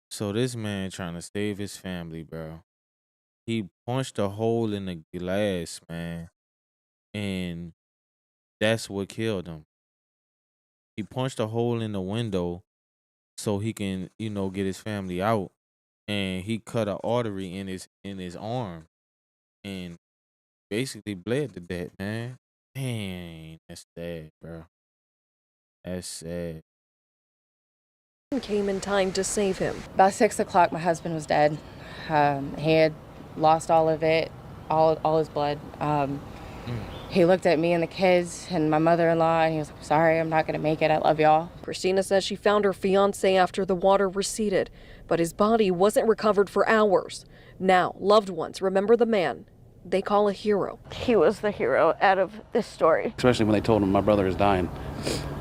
So this man trying to save his family, bro. He punched a hole in the glass, man. And that's what killed him. He punched a hole in the window so he can, get his family out. And he cut an artery in his arm and basically bled to death, man. Dang, that's sad, bro. That's sad. Came in time to save him. About 6 o'clock, my husband was dead. He had lost all of it, all his blood. He looked at me and the kids and my mother-in-law and he was like, sorry, I'm not going to make it. I love y'all. Christina says she found her fiance after the water receded, but his body wasn't recovered for hours. Now, loved ones remember the man they call a hero. He was the hero out of this story. Especially when they told him my brother is dying.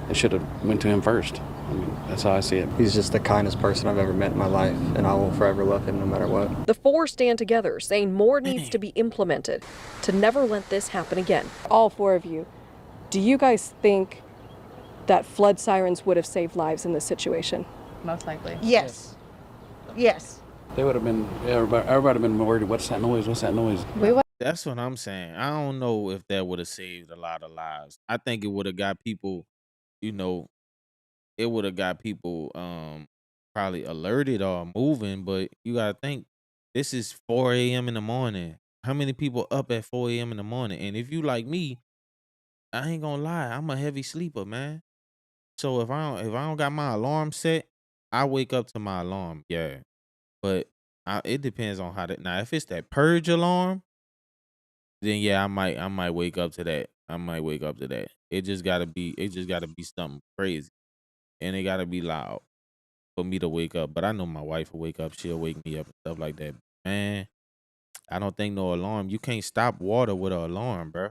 It should have went to him first. I mean, that's how I see it. He's just the kindest person I've ever met in my life, and I will forever love him no matter what. The four stand together, saying more needs to be implemented to never let this happen again. All four of you, do you guys think that flood sirens would have saved lives in this situation? Most likely. Yes. Yes. They would have been, everybody would have been worried, what's that noise, what's that noise? That's what I'm saying. I don't know if that would have saved a lot of lives. I think it would have got people, it would have got people probably alerted or moving. But you gotta think, this is 4 a.m. in the morning. How many people up at 4 a.m. in the morning? And if you like me, I ain't gonna lie, I'm a heavy sleeper, man. So if I don't got my alarm set, I wake up to my alarm, yeah. But it depends on how that. Now, if it's that purge alarm, then yeah, I might wake up to that. I might wake up to that. It just gotta be something crazy, and it gotta be loud for me to wake up. But I know my wife will wake up. She'll wake me up and stuff like that. Man, I don't think no alarm. You can't stop water with an alarm, bro.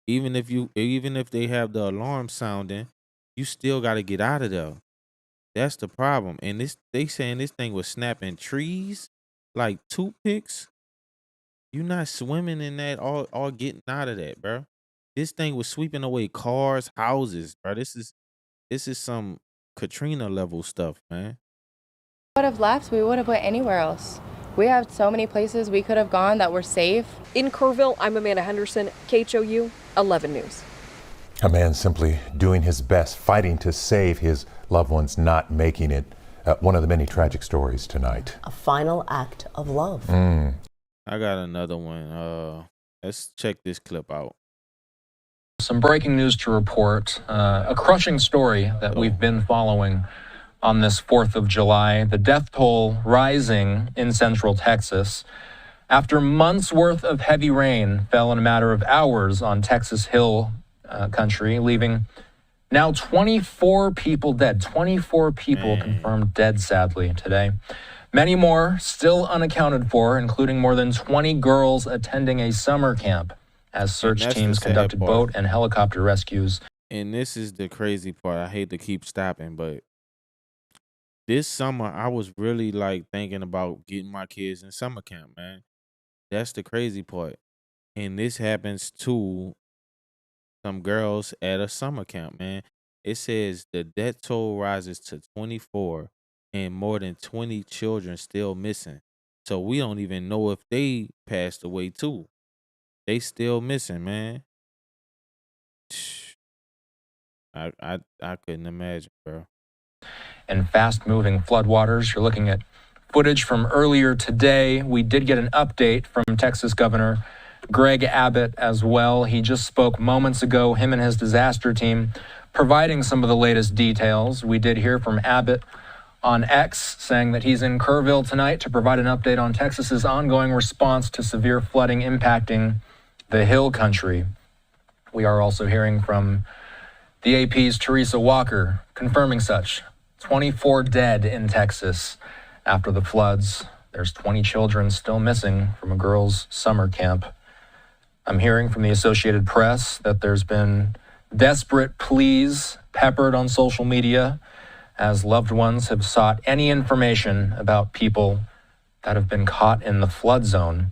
Even if they have the alarm sounding, you still gotta get out of there. That's the problem. And they saying this thing was snapping trees like toothpicks. You not swimming in that or getting out of that, bro. This thing was sweeping away cars, houses, bro. This is some Katrina level stuff, man. Would have left, we would have went anywhere else. We have so many places we could have gone that were safe. In Kerrville, I'm Amanda Henderson, KHOU 11 News. A man simply doing his best, fighting to save his loved ones, not making it. One of the many tragic stories tonight. A final act of love. I got another one. Let's check this clip out. Some breaking news to report. A crushing story that we've been following on this 4th of July. The death toll rising in central Texas after months worth of heavy rain fell in a matter of hours on Texas Hill country, leaving now 24 people dead. 24 people confirmed dead, sadly, today. Many more still unaccounted for, including more than 20 girls attending a summer camp as search teams conducted boat and helicopter rescues. And this is the crazy part. I hate to keep stopping, but this summer I was really like thinking about getting my kids in summer camp, man. That's the crazy part. And this happens to some girls at a summer camp, man. It says the death toll rises to 24 and more than 20 children still missing. So we don't even know if they passed away too. They still missing, man. I couldn't imagine, bro. And fast-moving floodwaters. You're looking at footage from earlier today. We did get an update from Texas Governor Greg Abbott as well. He just spoke moments ago, him and his disaster team, providing some of the latest details. We did hear from Abbott on X, saying that he's in Kerrville tonight to provide an update on Texas's ongoing response to severe flooding impacting the Hill Country. We are also hearing from the AP's Teresa Walker, confirming such. 24 dead in Texas after the floods. There's 20 children still missing from a girls' summer camp. I'm hearing from the Associated Press that there's been desperate pleas peppered on social media as loved ones have sought any information about people that have been caught in the flood zone.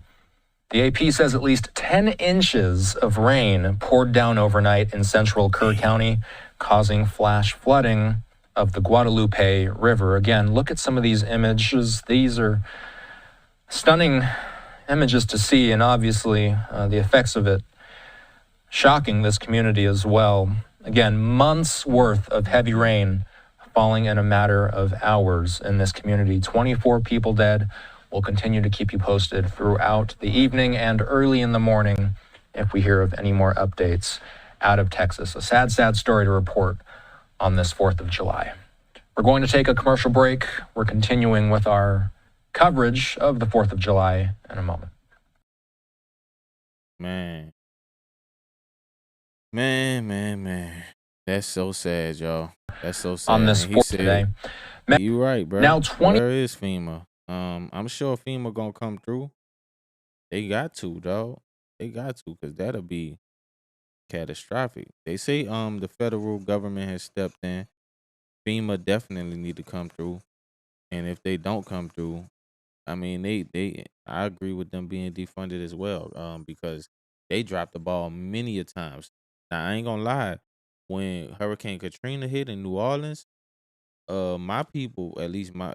The AP says at least 10 inches of rain poured down overnight in central Kerr County, causing flash flooding of the Guadalupe River. Again, look at some of these images. These are stunning images to see, and obviously the effects of it shocking this community as well. Again, months worth of heavy rain falling in a matter of hours in this community. 24 people dead. We'll continue to keep you posted throughout the evening and early in the morning if we hear of any more updates out of Texas. A sad, sad story to report on this 4th of July. We're going to take a commercial break. We're continuing with our coverage of the 4th of July in a moment. Man. That's so sad, y'all. That's so sad. On this 4th today. You right, bro. Now 20. Where is FEMA? I'm sure FEMA gonna come through. They got to, dog. They got to, because that'll be catastrophic. They say the federal government has stepped in. FEMA definitely need to come through. And if they don't come through, I mean I agree with them being defunded as well. Because they dropped the ball many a times. Now I ain't gonna lie, when Hurricane Katrina hit in New Orleans, my people, at least my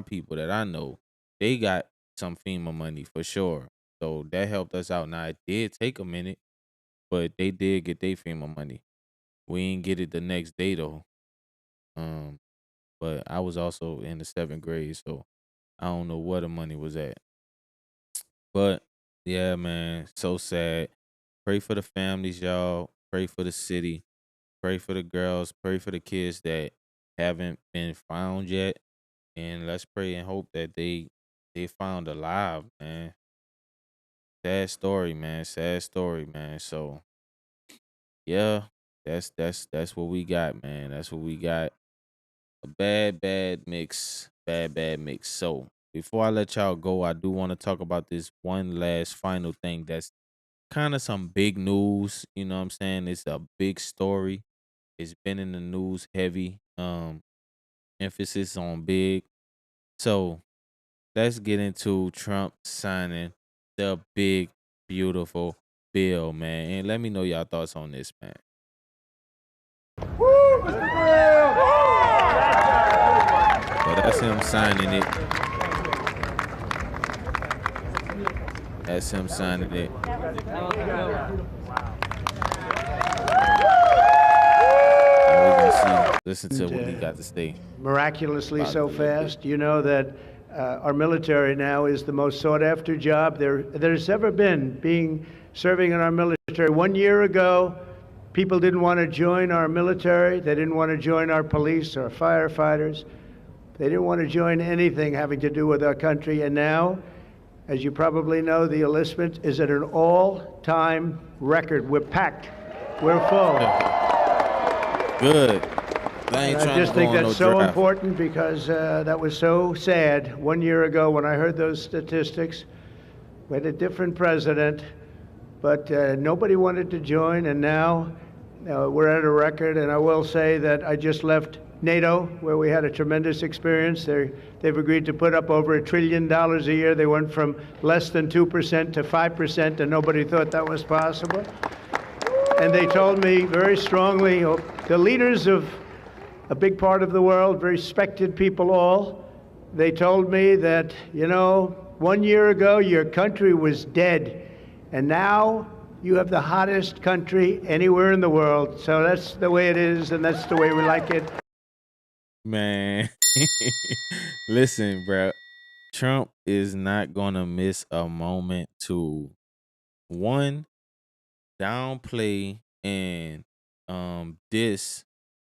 people that I know, they got some FEMA money for sure. So that helped us out. Now it did take a minute, but they did get their FEMA money. We ain't get it the next day though. But I was also in the 7th grade, so I don't know where the money was at. But yeah, man, so sad. Pray for the families, y'all. Pray for the city. Pray for the girls. Pray for the kids that haven't been found yet. And let's pray and hope that they found alive, man. Sad story, man. Sad story, man. So yeah, that's what we got, man. That's what we got. A bad mix. Bad mix. So before I let y'all go, I do want to talk about this one last final thing that's kind of some big news. You know what I'm saying? It's a big story. It's been in the news heavy. Emphasis on big. So let's get into Trump signing the big, beautiful bill, man. And let me know y'all thoughts on this, man. Woo, Mr. Bill! So that's him signing it. That's him signing it. And we're gonna listen to what he got to say. Miraculously so fast. You know that our military now is the most sought after job there's ever been, serving in our military. 1 year ago, people didn't want to join our military. They didn't want to join our police or firefighters. They didn't want to join anything having to do with our country. And now, as you probably know, the enlistment is at an all-time record. We're packed. We're full. Good. I just think that's so important because that was so sad 1 year ago when I heard those statistics. We had a different president, but nobody wanted to join, and now we're at a record. And I will say that I just left NATO, where we had a tremendous experience. They've agreed to put up over $1 trillion a year. They went from less than 2% to 5%, and nobody thought that was possible. And they told me very strongly, the leaders of a big part of the world, very respected people all, they told me that, 1 year ago your country was dead, and now you have the hottest country anywhere in the world. So that's the way it is, and that's the way we like it. Man, listen, bro. Trump is not gonna miss a moment to one, downplay and diss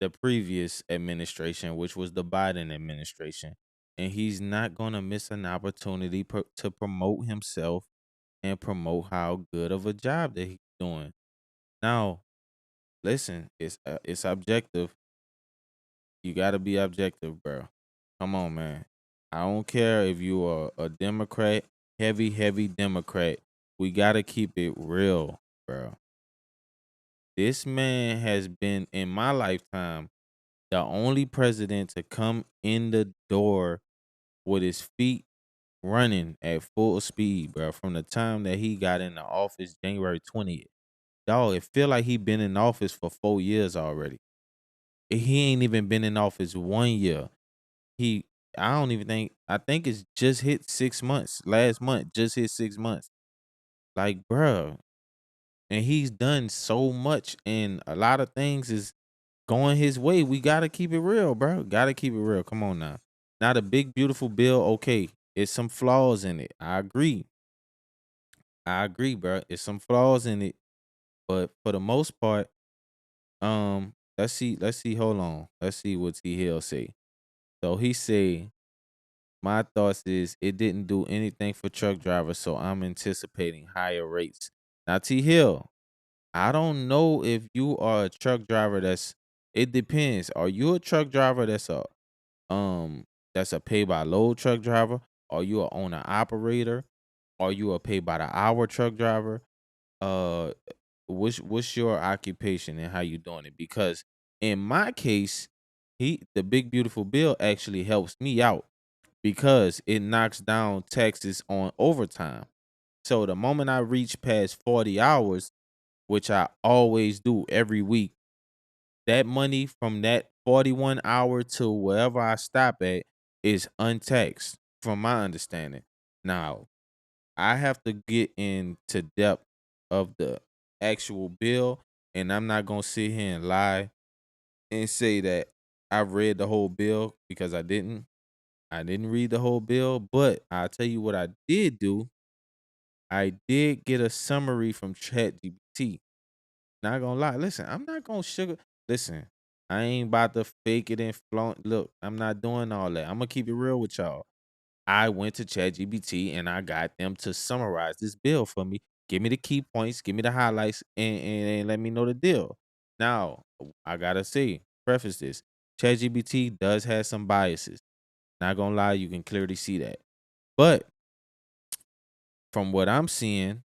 the previous administration, which was the Biden administration, and he's not gonna miss an opportunity to promote himself and promote how good of a job that he's doing. Now, listen, it's objective. You got to be objective, bro. Come on, man. I don't care if you are a Democrat, heavy Democrat. We got to keep it real, bro. This man has been, in my lifetime, the only president to come in the door with his feet running at full speed, bro, from the time that he got in the office January 20th. Dog, it feel like he been in office for 4 years already. He ain't even been in office 1 year. I think it's just hit 6 months. Last month, just hit 6 months. Like, bruh. And he's done so much, and a lot of things is going his way. We got to keep it real, bro. Got to keep it real. Come on now. Now, the big, beautiful bill, okay, it's some flaws in it. I agree, bro. It's some flaws in it. But for the most part, let's see, hold on. Let's see what T. Hill say. So he say, my thoughts is it didn't do anything for truck drivers, so I'm anticipating higher rates. Now, T. Hill, I don't know if you are a truck driver it depends. Are you a truck driver that's a pay by load truck driver? Are you an owner operator? Are you a pay by the hour truck driver? What's your occupation and how you doing it? Because in my case, the big beautiful bill actually helps me out because it knocks down taxes on overtime. So the moment I reach past 40 hours, which I always do every week, that money from that 41 hour to wherever I stop at is untaxed from my understanding. Now, I have to get into depth of the actual bill, and I'm not going to sit here and lie and say that I've read the whole bill because I didn't. I didn't read the whole bill, but I'll tell you what I did do. I did get a summary from ChatGPT. Not gonna lie. Listen, I'm not gonna sugar. Listen, I ain't about to fake it and flaunt. Look, I'm not doing all that. I'm gonna keep it real with y'all. I went to ChatGPT and I got them to summarize this bill for me. Give me the key points, give me the highlights, and let me know the deal. Now, I gotta say, preface this. ChatGPT does have some biases. Not gonna lie, you can clearly see that. But from what I'm seeing,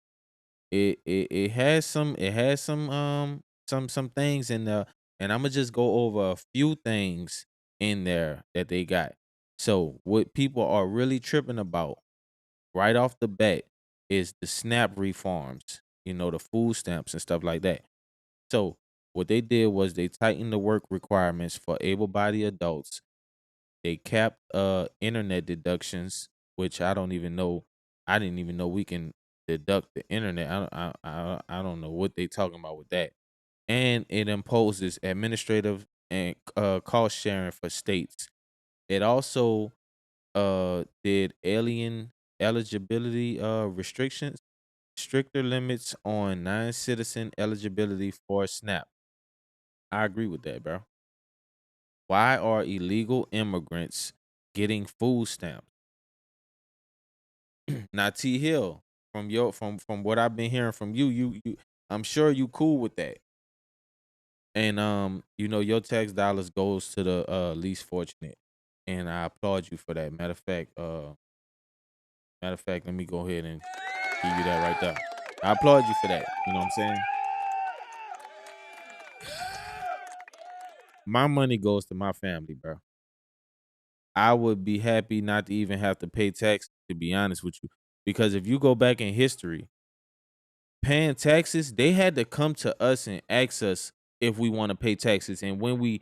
it has some things in there, and I'm gonna just go over a few things in there that they got. So what people are really tripping about right off the bat is the SNAP reforms, the food stamps and stuff like that. So what they did was they tightened the work requirements for able-bodied adults. They capped internet deductions, which I don't even know. I didn't even know we can deduct the internet. I don't know what they talking about with that. And it imposes administrative and cost sharing for states. It also did alien eligibility restrictions, stricter limits on non-citizen eligibility for SNAP. I agree with that, bro. Why are illegal immigrants getting food stamps? Now, T Hill, from what I've been hearing from you, I'm sure you cool with that. And your tax dollars goes to the least fortunate. And I applaud you for that. Matter of fact, let me go ahead and give you that right there. I applaud you for that. You know what I'm saying? My money goes to my family, bro. I would be happy not to even have to pay tax, to be honest with you. Because if you go back in history, paying taxes, they had to come to us and ask us if we want to pay taxes. And when we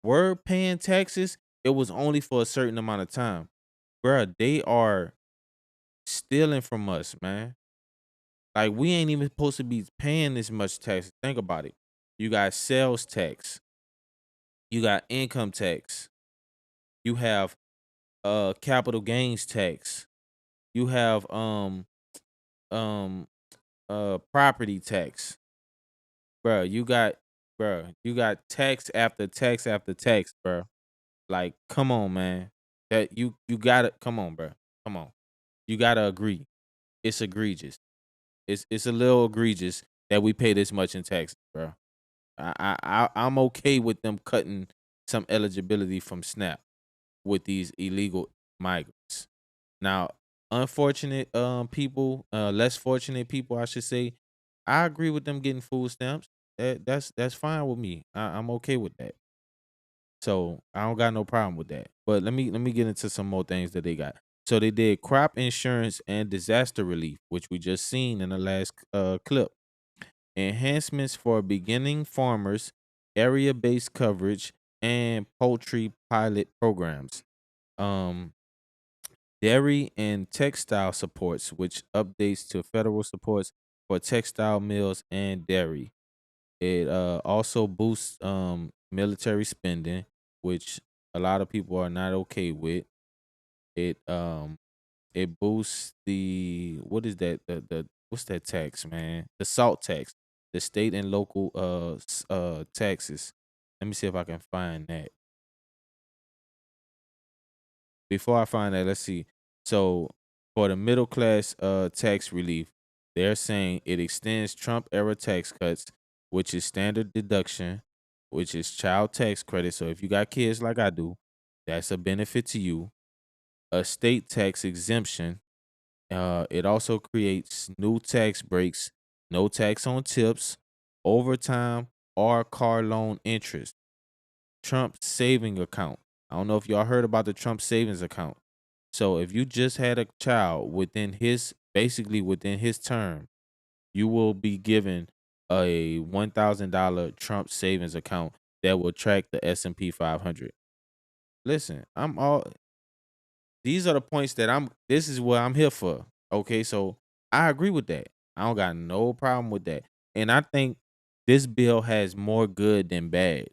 were paying taxes, it was only for a certain amount of time. Bruh, they are stealing from us, man. Like, we ain't even supposed to be paying this much tax. Think about it. You got sales tax. You got income tax. You have capital gains tax. You have um property tax. You got tax after tax after tax, bro. Like, come on, man. That you gotta come on, bro. Come on. You gotta agree. It's egregious. It's a little egregious that we pay this much in taxes, bro. I'm okay with them cutting some eligibility from SNAP with these illegal migrants. Now, unfortunate people, less fortunate people, I should say, I agree with them getting food stamps. That's fine with me. I'm okay with that. So I don't got no problem with that. But let me get into some more things that they got. So they did crop insurance and disaster relief, which we just seen in the last clip. Enhancements for beginning farmers, area-based coverage, and poultry pilot programs. Um, Dairy and textile supports, which updates to federal supports for textile mills and dairy. It also boosts military spending, which a lot of people are not okay with. It boosts the what is that the what's that tax, man? The salt tax, the state and local taxes. Let me see if I can find that. Before I find that, let's see. So for the middle class tax relief, they're saying it extends Trump era tax cuts, which is standard deduction, which is child tax credit. So if you got kids like I do, that's a benefit to you. A state tax exemption. It also creates new tax breaks, no tax on tips, overtime, or car loan interest. Trump saving account. I don't know if y'all heard about the Trump savings account. So if you just had a child basically within his term, you will be given a $1,000 Trump savings account that will track the S&P 500. Listen, these are the points that this is what I'm here for. Okay, so I agree with that. I don't got no problem with that. And I think this bill has more good than bad.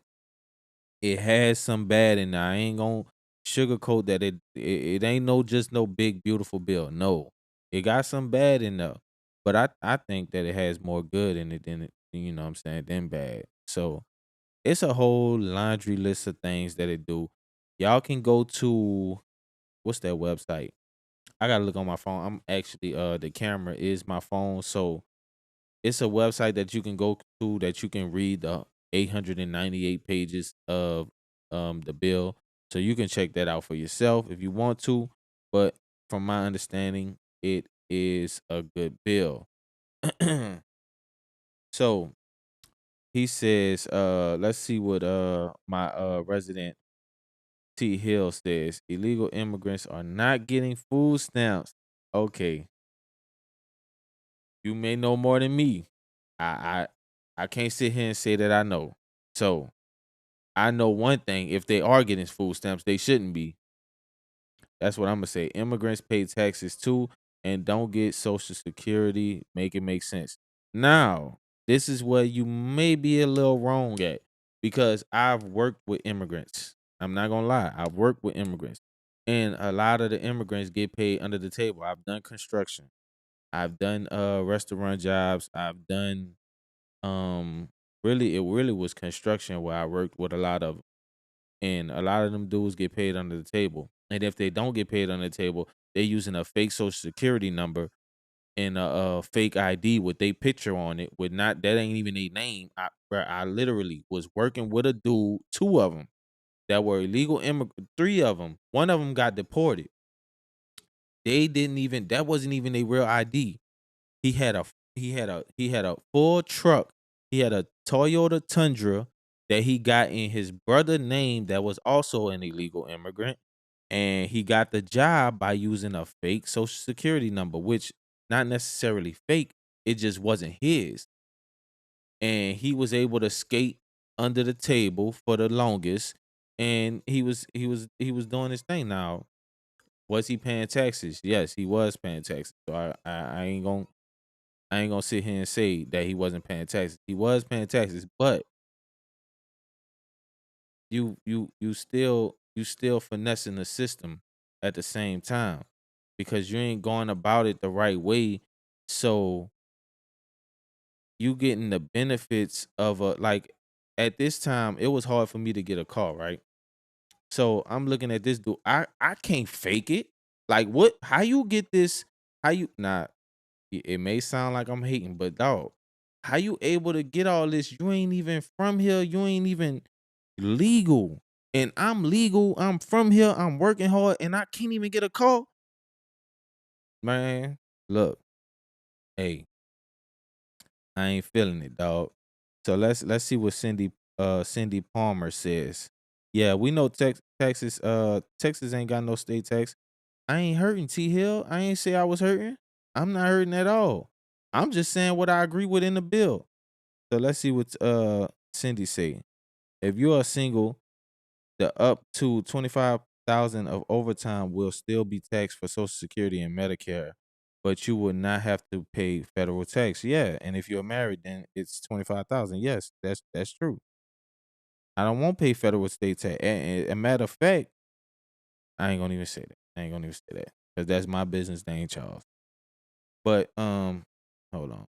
It has some bad in there. I ain't gonna sugarcoat that it ain't just no big beautiful bill. No. It got some bad in there. But I think that it has more good in it than you know what I'm saying, than bad. So it's a whole laundry list of things that it do. Y'all can go to what's that website? I gotta look on my phone. I'm actually the camera is my phone, so it's a website that you can go to that you can read the 898 pages of the bill. So you can check that out for yourself if you want to. But from my understanding, it is a good bill. So he says, let's see what my resident T Hill says. Illegal immigrants are not getting food stamps. Okay. You may know more than me. I I can't sit here and say that I know. So I know one thing: if they are getting food stamps, they shouldn't be. That's what I'm gonna say. Immigrants pay taxes too and don't get Social Security. Make it make sense. Now, this is where you may be a little wrong at because I've worked with immigrants. I'm not gonna lie. I've worked with immigrants, and a lot of the immigrants get paid under the table. I've done construction. I've done restaurant jobs. I've done really it really was construction where I worked with a lot of, and a lot of them dudes get paid under the table. And if they don't get paid under the table, they're using a fake social security number and a fake ID with their picture on it. With not that ain't even a name. I literally was working with a dude, two of them that were illegal immigrant, three of them. One of them got deported. They didn't even that wasn't even a real ID. He had a full truck. He had a Toyota Tundra that he got in his brother name that was also an illegal immigrant. And he got the job by using a fake social security number, which not necessarily fake, it just wasn't his. And he was able to skate under the table for the longest. And he was doing his thing. Now, was he paying taxes? Yes, he was paying taxes. So I ain't gonna sit here and say that he wasn't paying taxes. He was paying taxes, but you still finessing the system at the same time because you ain't going about it the right way. So you getting the benefits of a like at this time it was hard for me to get a car, right? So I'm looking at this dude. I can't fake it. Like what? How you get this? How you not? It may sound like I'm hating, but dog, how you able to get all this? You ain't even from here. You ain't even legal. And I'm legal. I'm from here. I'm working hard and I can't even get a call. Man, look, hey, I ain't feeling it, dog. So let's see what Cindy Palmer says. Yeah, we know Texas ain't got no state tax. I ain't hurting T Hill. I ain't say I was hurting. I'm not hurting at all. I'm just saying what I agree with in the bill. So let's see what Cindy say. If you are single, the up to 25,000 of overtime will still be taxed for Social Security and Medicare, but you will not have to pay federal tax. Yeah, and if you're married, then it's 25,000. Yes, that's true. I don't want to pay federal state tax. And a matter of fact, I ain't gonna even say that. I ain't gonna even say that because that's my business. They ain't Charles. But hold on,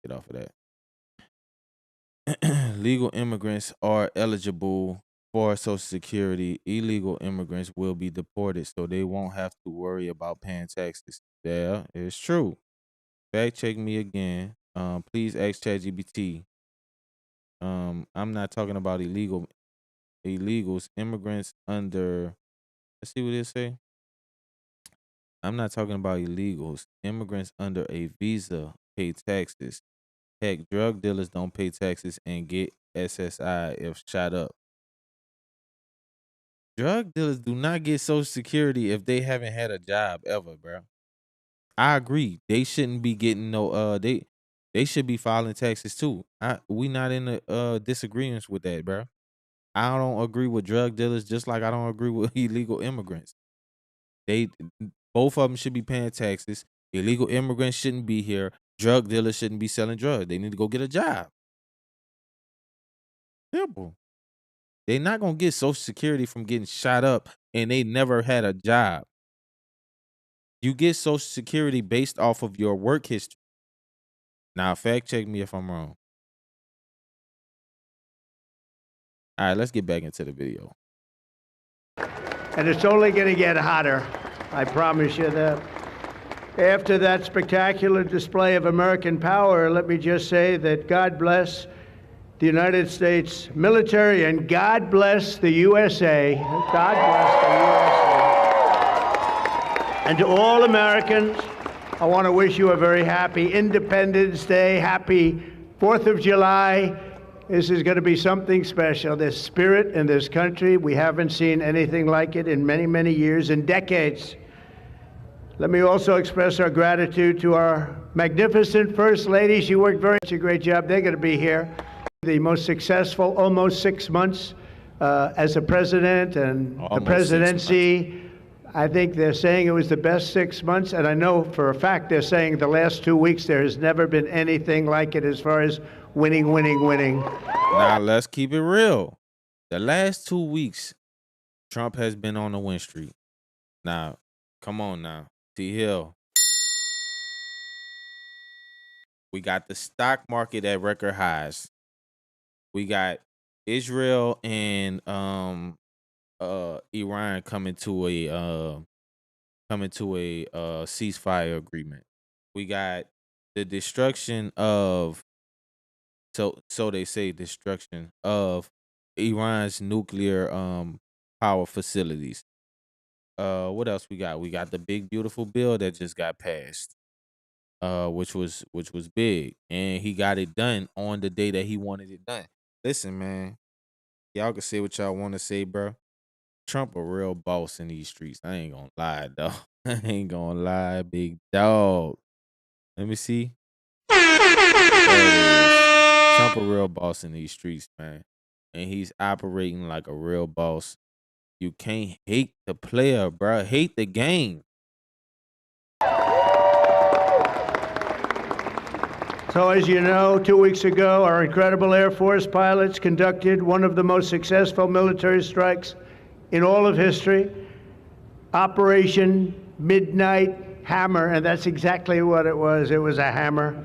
get off of that. Legal immigrants are eligible for Social Security. Illegal immigrants will be deported, so they won't have to worry about paying taxes. Yeah, it's true. Fact check me again. Please ask ChatGPT. I'm not talking about illegals, immigrants under. Let's see what it say. I'm not talking about illegals. Immigrants under a visa pay taxes. Heck, drug dealers don't pay taxes and get SSI if shot up. Drug dealers do not get Social Security if they haven't had a job ever, bro. I agree. They shouldn't be getting no they should be filing taxes too. We not in a disagreements with that, bro. I don't agree with drug dealers just like I don't agree with illegal immigrants. They both of them should be paying taxes. Illegal immigrants shouldn't be here. Drug dealers shouldn't be selling drugs. They need to go get a job. Simple. They're not gonna get Social Security from getting shot up and they never had a job. You get Social Security based off of your work history. Now, fact check me if I'm wrong. All right, let's get back into the video. And it's only going to get hotter. I promise you that. After that spectacular display of American power, let me just say that God bless the United States military and God bless the USA. God bless the USA. And to all Americans, I want to wish you a very happy Independence Day, happy 4th of July. This is going to be something special. This spirit in this country, we haven't seen anything like it in many, many years and decades. Let me also express our gratitude to our magnificent First Lady. She worked a great job. They're going to be here. The most successful almost 6 months as a president and the presidency. I think they're saying it was the best 6 months, and I know for a fact they're saying the last 2 weeks there has never been anything like it as far as winning. Now, let's keep it real. The last 2 weeks, Trump has been on the win streak. Now, come on now. T. Hill. We got the stock market at record highs. We got Israel and Iran coming to a ceasefire agreement. We got the destruction of so they say destruction of Iran's nuclear power facilities. What else we got? We got the big beautiful bill that just got passed, which was big, and he got it done on the day that he wanted it done. Listen, man, y'all can say what y'all want to say, bro. Trump a real boss in these streets. I ain't gonna lie, though. I ain't gonna lie, big dog. Let me see. Trump a real boss in these streets, man, and he's operating like a real boss. You can't hate the player, bro. Hate the game. So as you know, 2 weeks ago, our incredible Air Force pilots conducted one of the most successful military strikes in all of history, Operation Midnight Hammer, and that's exactly what it was. It was a hammer.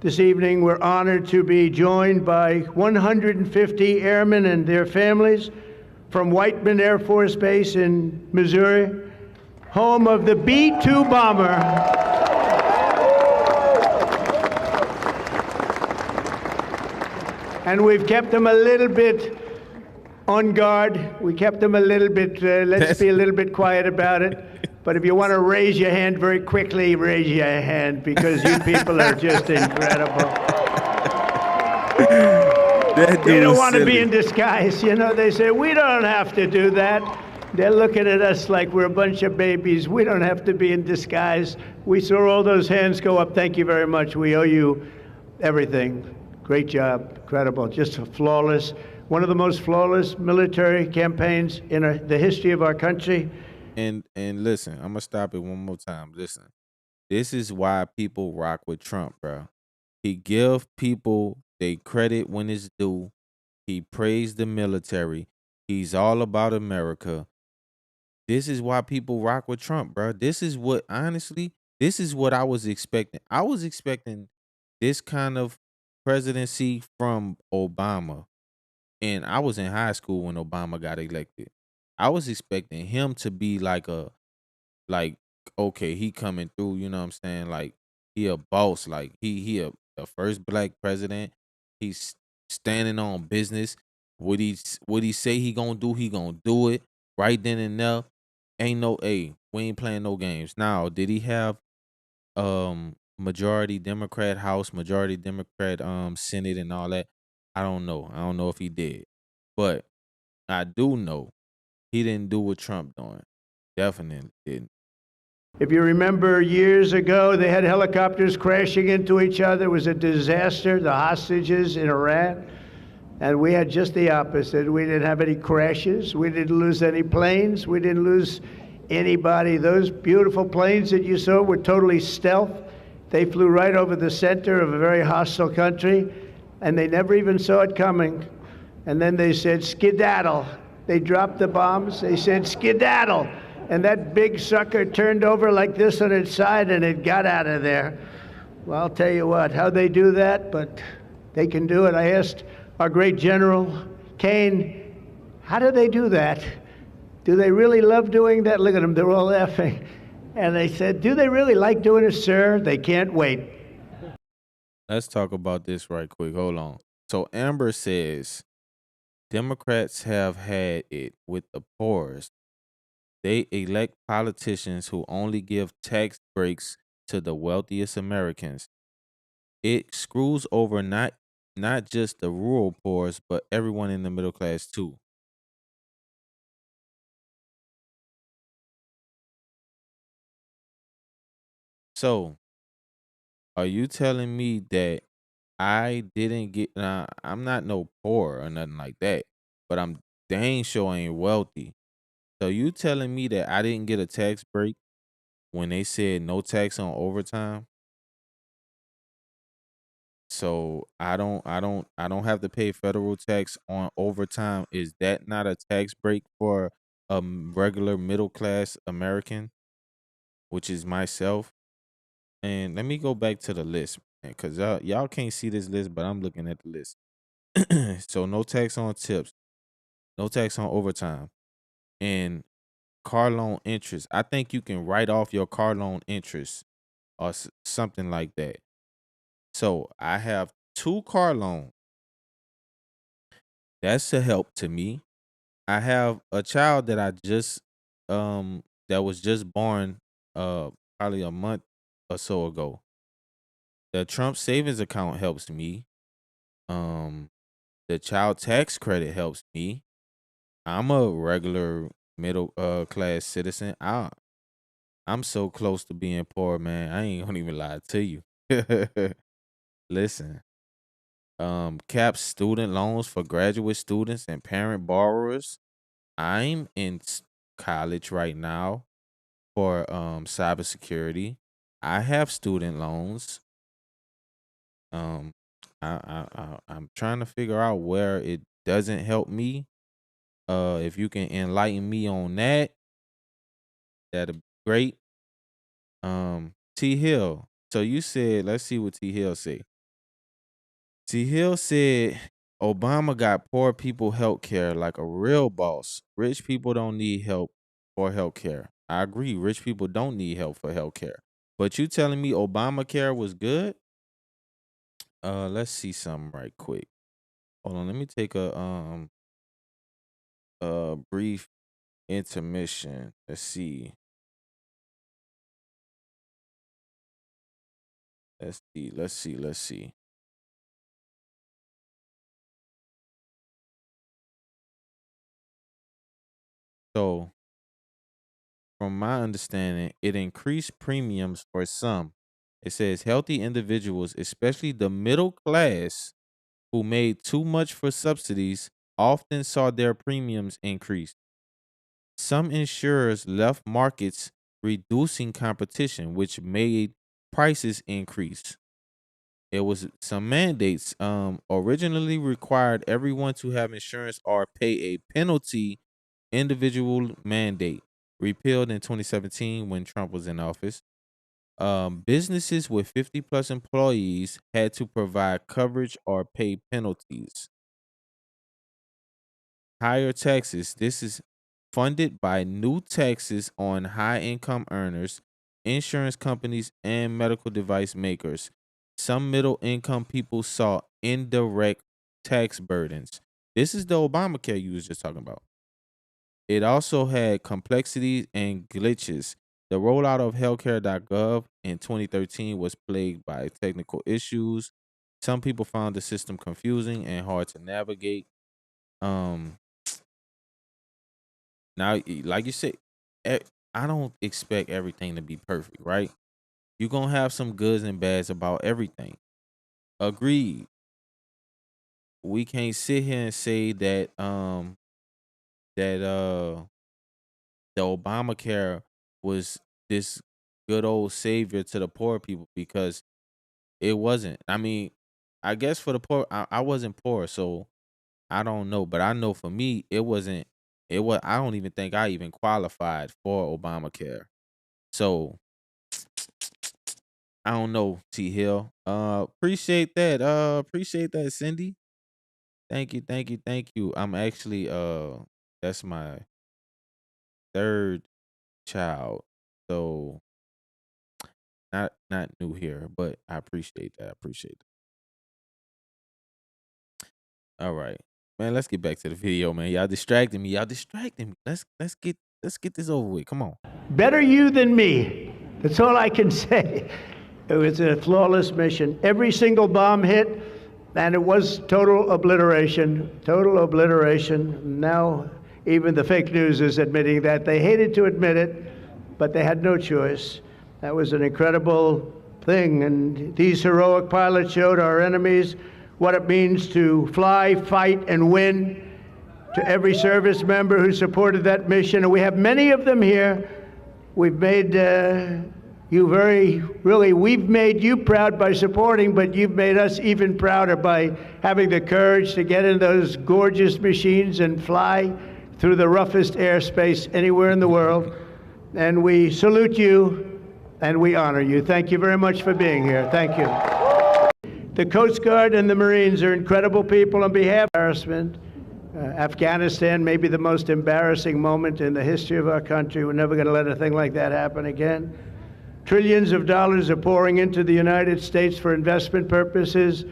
This evening, we're honored to be joined by 150 airmen and their families from Whiteman Air Force Base in Missouri, home of the B-2 bomber. And we've kept them a little bit on guard. We kept them a little bit, let's be a little bit quiet about it. But if you want to raise your hand very quickly, raise your hand, because you people are just incredible. They don't want to be in disguise. You know, they say, we don't have to do that. They're looking at us like we're a bunch of babies. We don't have to be in disguise. We saw all those hands go up. Thank you very much. We owe you everything. Great job. Incredible. Just flawless. One of the most flawless military campaigns in the history of our country. And listen, I'm going to stop it one more time. Listen, this is why people rock with Trump, bro. He give people they credit when it's due. He praised the military. He's all about America. This is why people rock with Trump, bro. This is what, honestly, this is what I was expecting. I was expecting this kind of presidency from Obama. And I was in high school when Obama got elected. I was expecting him to be like, okay, he coming through, you know what I'm saying? Like, he a boss. Like, he the first black president. He's standing on business. What he say he gonna do it right then and there. Ain't no, we ain't playing no games. Now, did he have majority Democrat House, majority Democrat Senate and all that? I don't know. I don't know if he did. But I do know he didn't do what Trump doing. Definitely didn't. If you remember years ago, they had helicopters crashing into each other. It was a disaster, the hostages in Iran. And we had just the opposite. We didn't have any crashes. We didn't lose any planes. We didn't lose anybody. Those beautiful planes that you saw were totally stealth. They flew right over the center of a very hostile country, and they never even saw it coming. and then they said skedaddle. They dropped the bombs, they said skedaddle, and that big sucker turned over like this on its side and it got out of there. Well, I'll tell you what, how they do that, but they can do it. I asked our great General Kane, how do they do that? Do they really love doing that? Look at them, they're all laughing. And they said, do they really like doing it, sir? They can't wait. Let's talk about this right quick. Hold on. So Amber says Democrats have had it with the poorest. They elect politicians who only give tax breaks to the wealthiest Americans. It screws over not just the rural poorest, but everyone in the middle class too. So, are you telling me that I didn't get? Nah, I'm not no poor or nothing like that, but I'm dang sure ain't wealthy. So you telling me that I didn't get a tax break when they said no tax on overtime? So I don't have to pay federal tax on overtime. Is that not a tax break for a regular middle class American, which is myself? And let me go back to the list, because y'all can't see this list, but I'm looking at the list. So no tax on tips, no tax on overtime, and car loan interest. I think you can write off your car loan interest or something like that. So I have 2 car loans. That's a help to me. I have a child that I just that was just born probably a month or so ago. The Trump savings account helps me. Um the child tax credit helps me. I'm a regular middle class citizen. I'm so close to being poor, man. I ain't gonna even lie to you. Listen, caps student loans for graduate students and parent borrowers. I'm in college right now for cybersecurity. I have student loans. Um, I'm trying to figure out where it doesn't help me. If you can enlighten me on that, that'd be great. T Hill. So you said, let's see what T Hill said. T Hill said Obama got poor people health care like a real boss. Rich people don't need help for health care. I agree. Rich people don't need help for health care. But you telling me Obamacare was good? Let's see something right quick. Hold on, let me take a brief intermission. Let's see. Let's see. So, from my understanding, it increased premiums for some. It says healthy individuals, especially the middle class who made too much for subsidies, often saw their premiums increase. Some insurers left markets, reducing competition, which made prices increase. It was some mandates originally required everyone to have insurance or pay a penalty. Individual mandate repealed in 2017 when Trump was in office. Businesses with 50 plus employees had to provide coverage or pay penalties. Higher taxes. This is funded by new taxes on high income earners, insurance companies, and medical device makers. Some middle income people saw indirect tax burdens. This is the Obamacare you was just talking about. It also had complexities and glitches. The rollout of healthcare.gov in 2013 was plagued by technical issues. Some people found the system confusing and hard to navigate. Um, Now, like you said, I don't expect everything to be perfect, right? You're gonna have some goods and bads about everything. Agreed. We can't sit here and say that the Obamacare was this good old savior to the poor people, because it wasn't. I mean, I guess for the poor, I wasn't poor, so I don't know, but I know for me, it wasn't. It was. I don't even think I even qualified for Obamacare. So I don't know, T Hill. Appreciate that. Appreciate that, Cindy. Thank you, thank you, thank you. I'm actually that's my third child. So not new here, but I appreciate that. I appreciate that. All right. Man, let's get back to the video, man. Y'all distracting me. Y'all distracting me. Let's get this over with. Come on. Better you than me. That's all I can say. It was a flawless mission. Every single bomb hit, and it was total obliteration. Total obliteration. Now, even the fake news is admitting that. They hated to admit it, but they had no choice. That was an incredible thing, and these heroic pilots showed our enemies what it means to fly, fight, and win. To every service member who supported that mission, and we have many of them here. We've made we've made you proud by supporting, but you've made us even prouder by having the courage to get in those gorgeous machines and fly through the roughest airspace anywhere in the world. And we salute you and we honor you. Thank you very much for being here. Thank you. The Coast Guard and the Marines are incredible people. On behalf of embarrassment, Afghanistan may be the most embarrassing moment in the history of our country. We're never going to let a thing like that happen again. Trillions of dollars are pouring into the United States for investment purposes.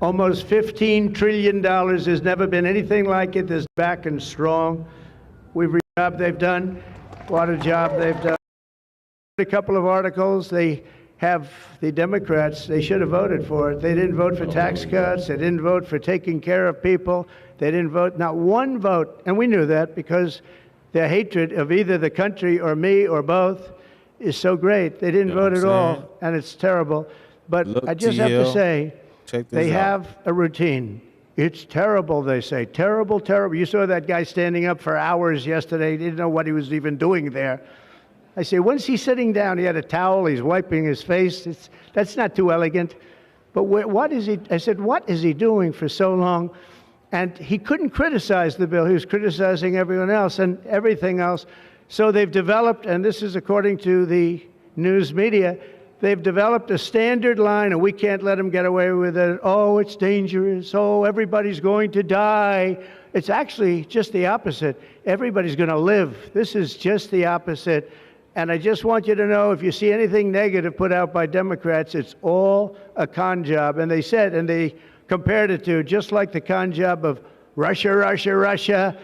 Almost $15 trillion. There's never been anything like it. There's back and strong. We've read the job they've done. What a job they've done. A couple of articles. They have the Democrats, they should have voted for it. They didn't vote for tax cuts. They didn't vote for taking care of people. They didn't vote, not one vote. And we knew that because their hatred of either the country or me or both is so great. They didn't vote at all, and it's terrible. But I just have to say, they have a routine. It's terrible, they say. Terrible, terrible. You saw that guy standing up for hours yesterday. He didn't know what he was even doing there. I say, when's he sitting down? He had a towel. He's wiping his face. That's not too elegant. But what is he? I said, what is he doing for so long? And he couldn't criticize the bill. He was criticizing everyone else and everything else. So they've developed, and this is according to the news media, they've developed a standard line, and we can't let them get away with it. Oh, it's dangerous. Oh, everybody's going to die. It's actually just the opposite. Everybody's going to live. This is just the opposite. And I just want you to know, if you see anything negative put out by Democrats, it's all a con job. And they said, and they compared it to just like the con job of Russia, Russia, Russia,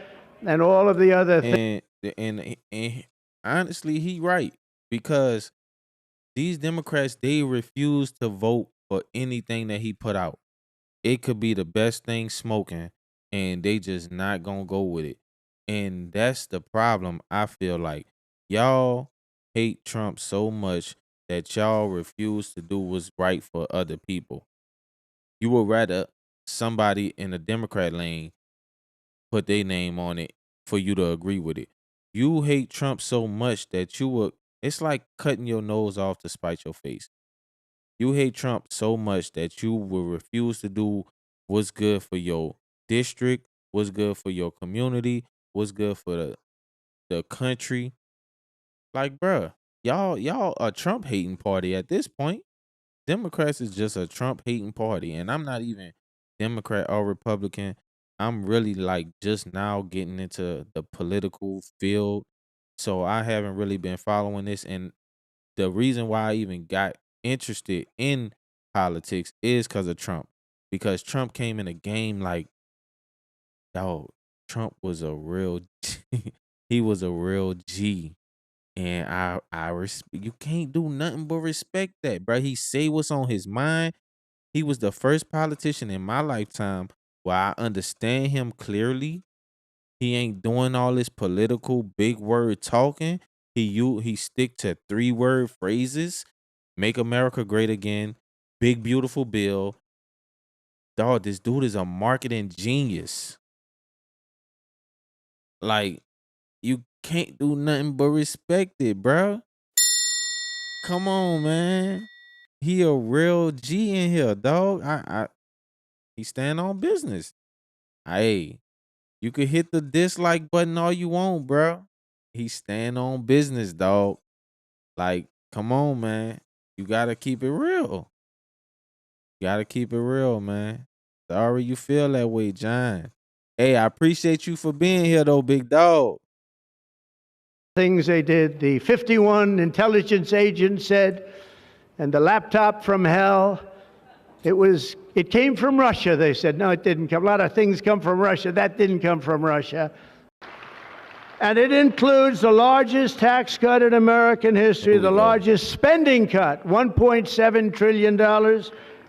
and all of the other things. And honestly, he right, because these Democrats, they refuse to vote for anything that he put out. It could be the best thing smoking, and they just not gonna go with it. And that's the problem. I feel like y'all hate Trump so much that y'all refuse to do what's right for other people. You would rather somebody in the Democrat lane put their name on it for you to agree with it. You hate Trump so much that you would, it's like cutting your nose off to spite your face. You hate Trump so much that you will refuse to do what's good for your district, what's good for your community, what's good for the country. Like, bruh, y'all a Trump hating party at this point. Democrats is just a Trump hating party, and I'm not even Democrat or Republican. I'm really like just now getting into the political field, so I haven't really been following this. And the reason why I even got interested in politics is because of Trump, because Trump came in a game like, dog, Trump was a real he was a real G. And you can't do nothing but respect that, bro. He say what's on his mind. He was the first politician in my lifetime where I understand him clearly. He ain't doing all this political big word talking. He stick to 3-word phrases. Make America great again. Big beautiful bill. Dog, this dude is a marketing genius. Like, you can't do nothing but respect it, bro. Come on, man. He a real G in here, dog. He stand on business. Hey, you could hit the dislike button all you want, bro. He stand on business, dog. Like, come on, man. You gotta keep it real. You gotta keep it real, man. Sorry you feel that way, John. Hey, I appreciate you for being here, though, big dog. Things they did. The 51 intelligence agents said, and the laptop from hell, it came from Russia. They said, no, it didn't come. A lot of things come from Russia. That didn't come from Russia. And it includes the largest tax cut in American history, the largest spending cut, $1.7 trillion.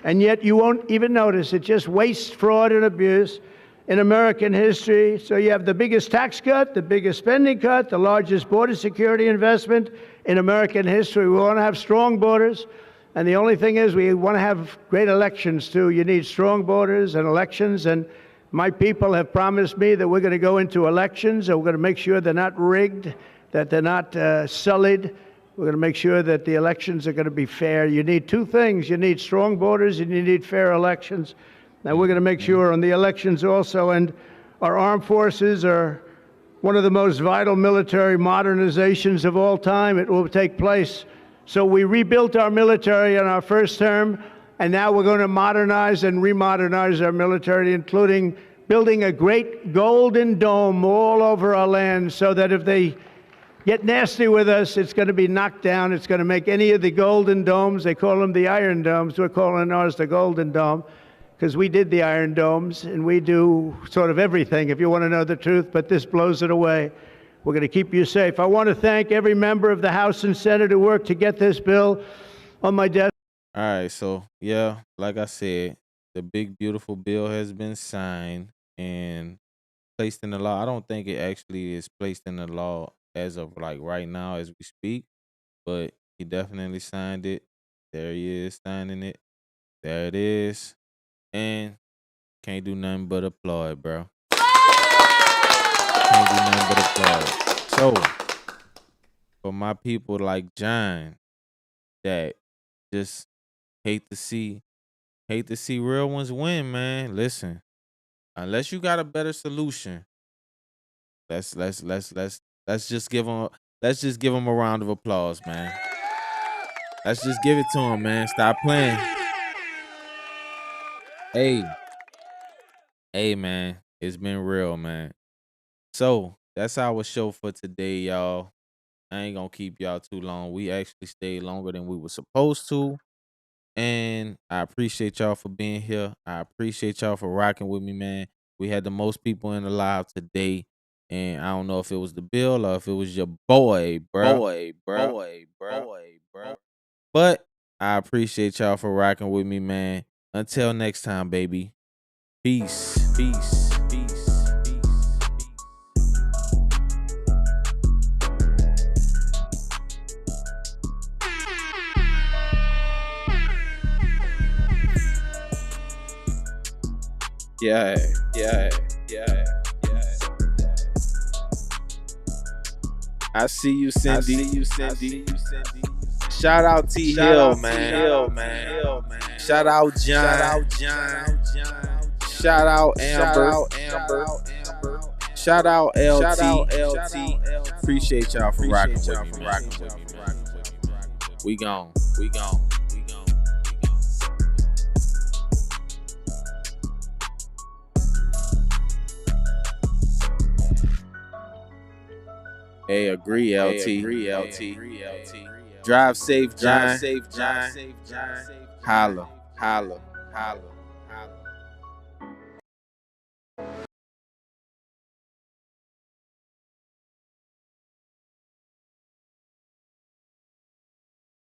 And yet you won't even notice it. Just waste, fraud, and abuse in American history. So you have the biggest tax cut, the biggest spending cut, the largest border security investment in American history. We want to have strong borders. And the only thing is we want to have great elections, too. You need strong borders and elections. And my people have promised me that we're going to go into elections and we're going to make sure they're not rigged, that they're not sullied. We're going to make sure that the elections are going to be fair. You need two things. You need strong borders and you need fair elections. Now, we're going to make sure on the elections also, and our armed forces are one of the most vital military modernizations of all time. It will take place. So we rebuilt our military in our first term, and now we're going to modernize and remodernize our military, including building a great golden dome all over our land so that if they get nasty with us, it's going to be knocked down. It's going to make any of the golden domes, they call them the Iron Domes, we're calling ours the Golden Dome, because we did the Iron Domes, and we do sort of everything, if you want to know the truth, but this blows it away. We're going to keep you safe. I want to thank every member of the House and Senate who worked to get this bill on my desk. All right, so, yeah, like I said, the big, beautiful bill has been signed and placed in the law. I don't think it actually is placed in the law as of like right now as we speak, but he definitely signed it. There he is signing it. There it is. And can't do nothing but applaud, bro. Can't do nothing but applaud. So, for my people like John that just hate to see real ones win, man. Listen, unless you got a better solution, let's just give them a round of applause, man. Let's just give it to him, man. Stop playing. Hey, man, it's been real, man. So that's our show for today, y'all. I ain't gonna keep y'all too long. We actually stayed longer than we were supposed to. And I appreciate y'all for being here. I appreciate y'all for rocking with me, man. We had the most people in the live today. And I don't know if it was the bill or if it was your boy, bro. But I appreciate y'all for rocking with me, man. Until next time, baby. Peace. Yeah. I see you, Cindy. Shout out T Hill, man. Shout out John. Shout out Amber. Shout out LT. Appreciate y'all for rocking with me, man. We gone. Hey, agree, LT. Drive safe, John. Holla.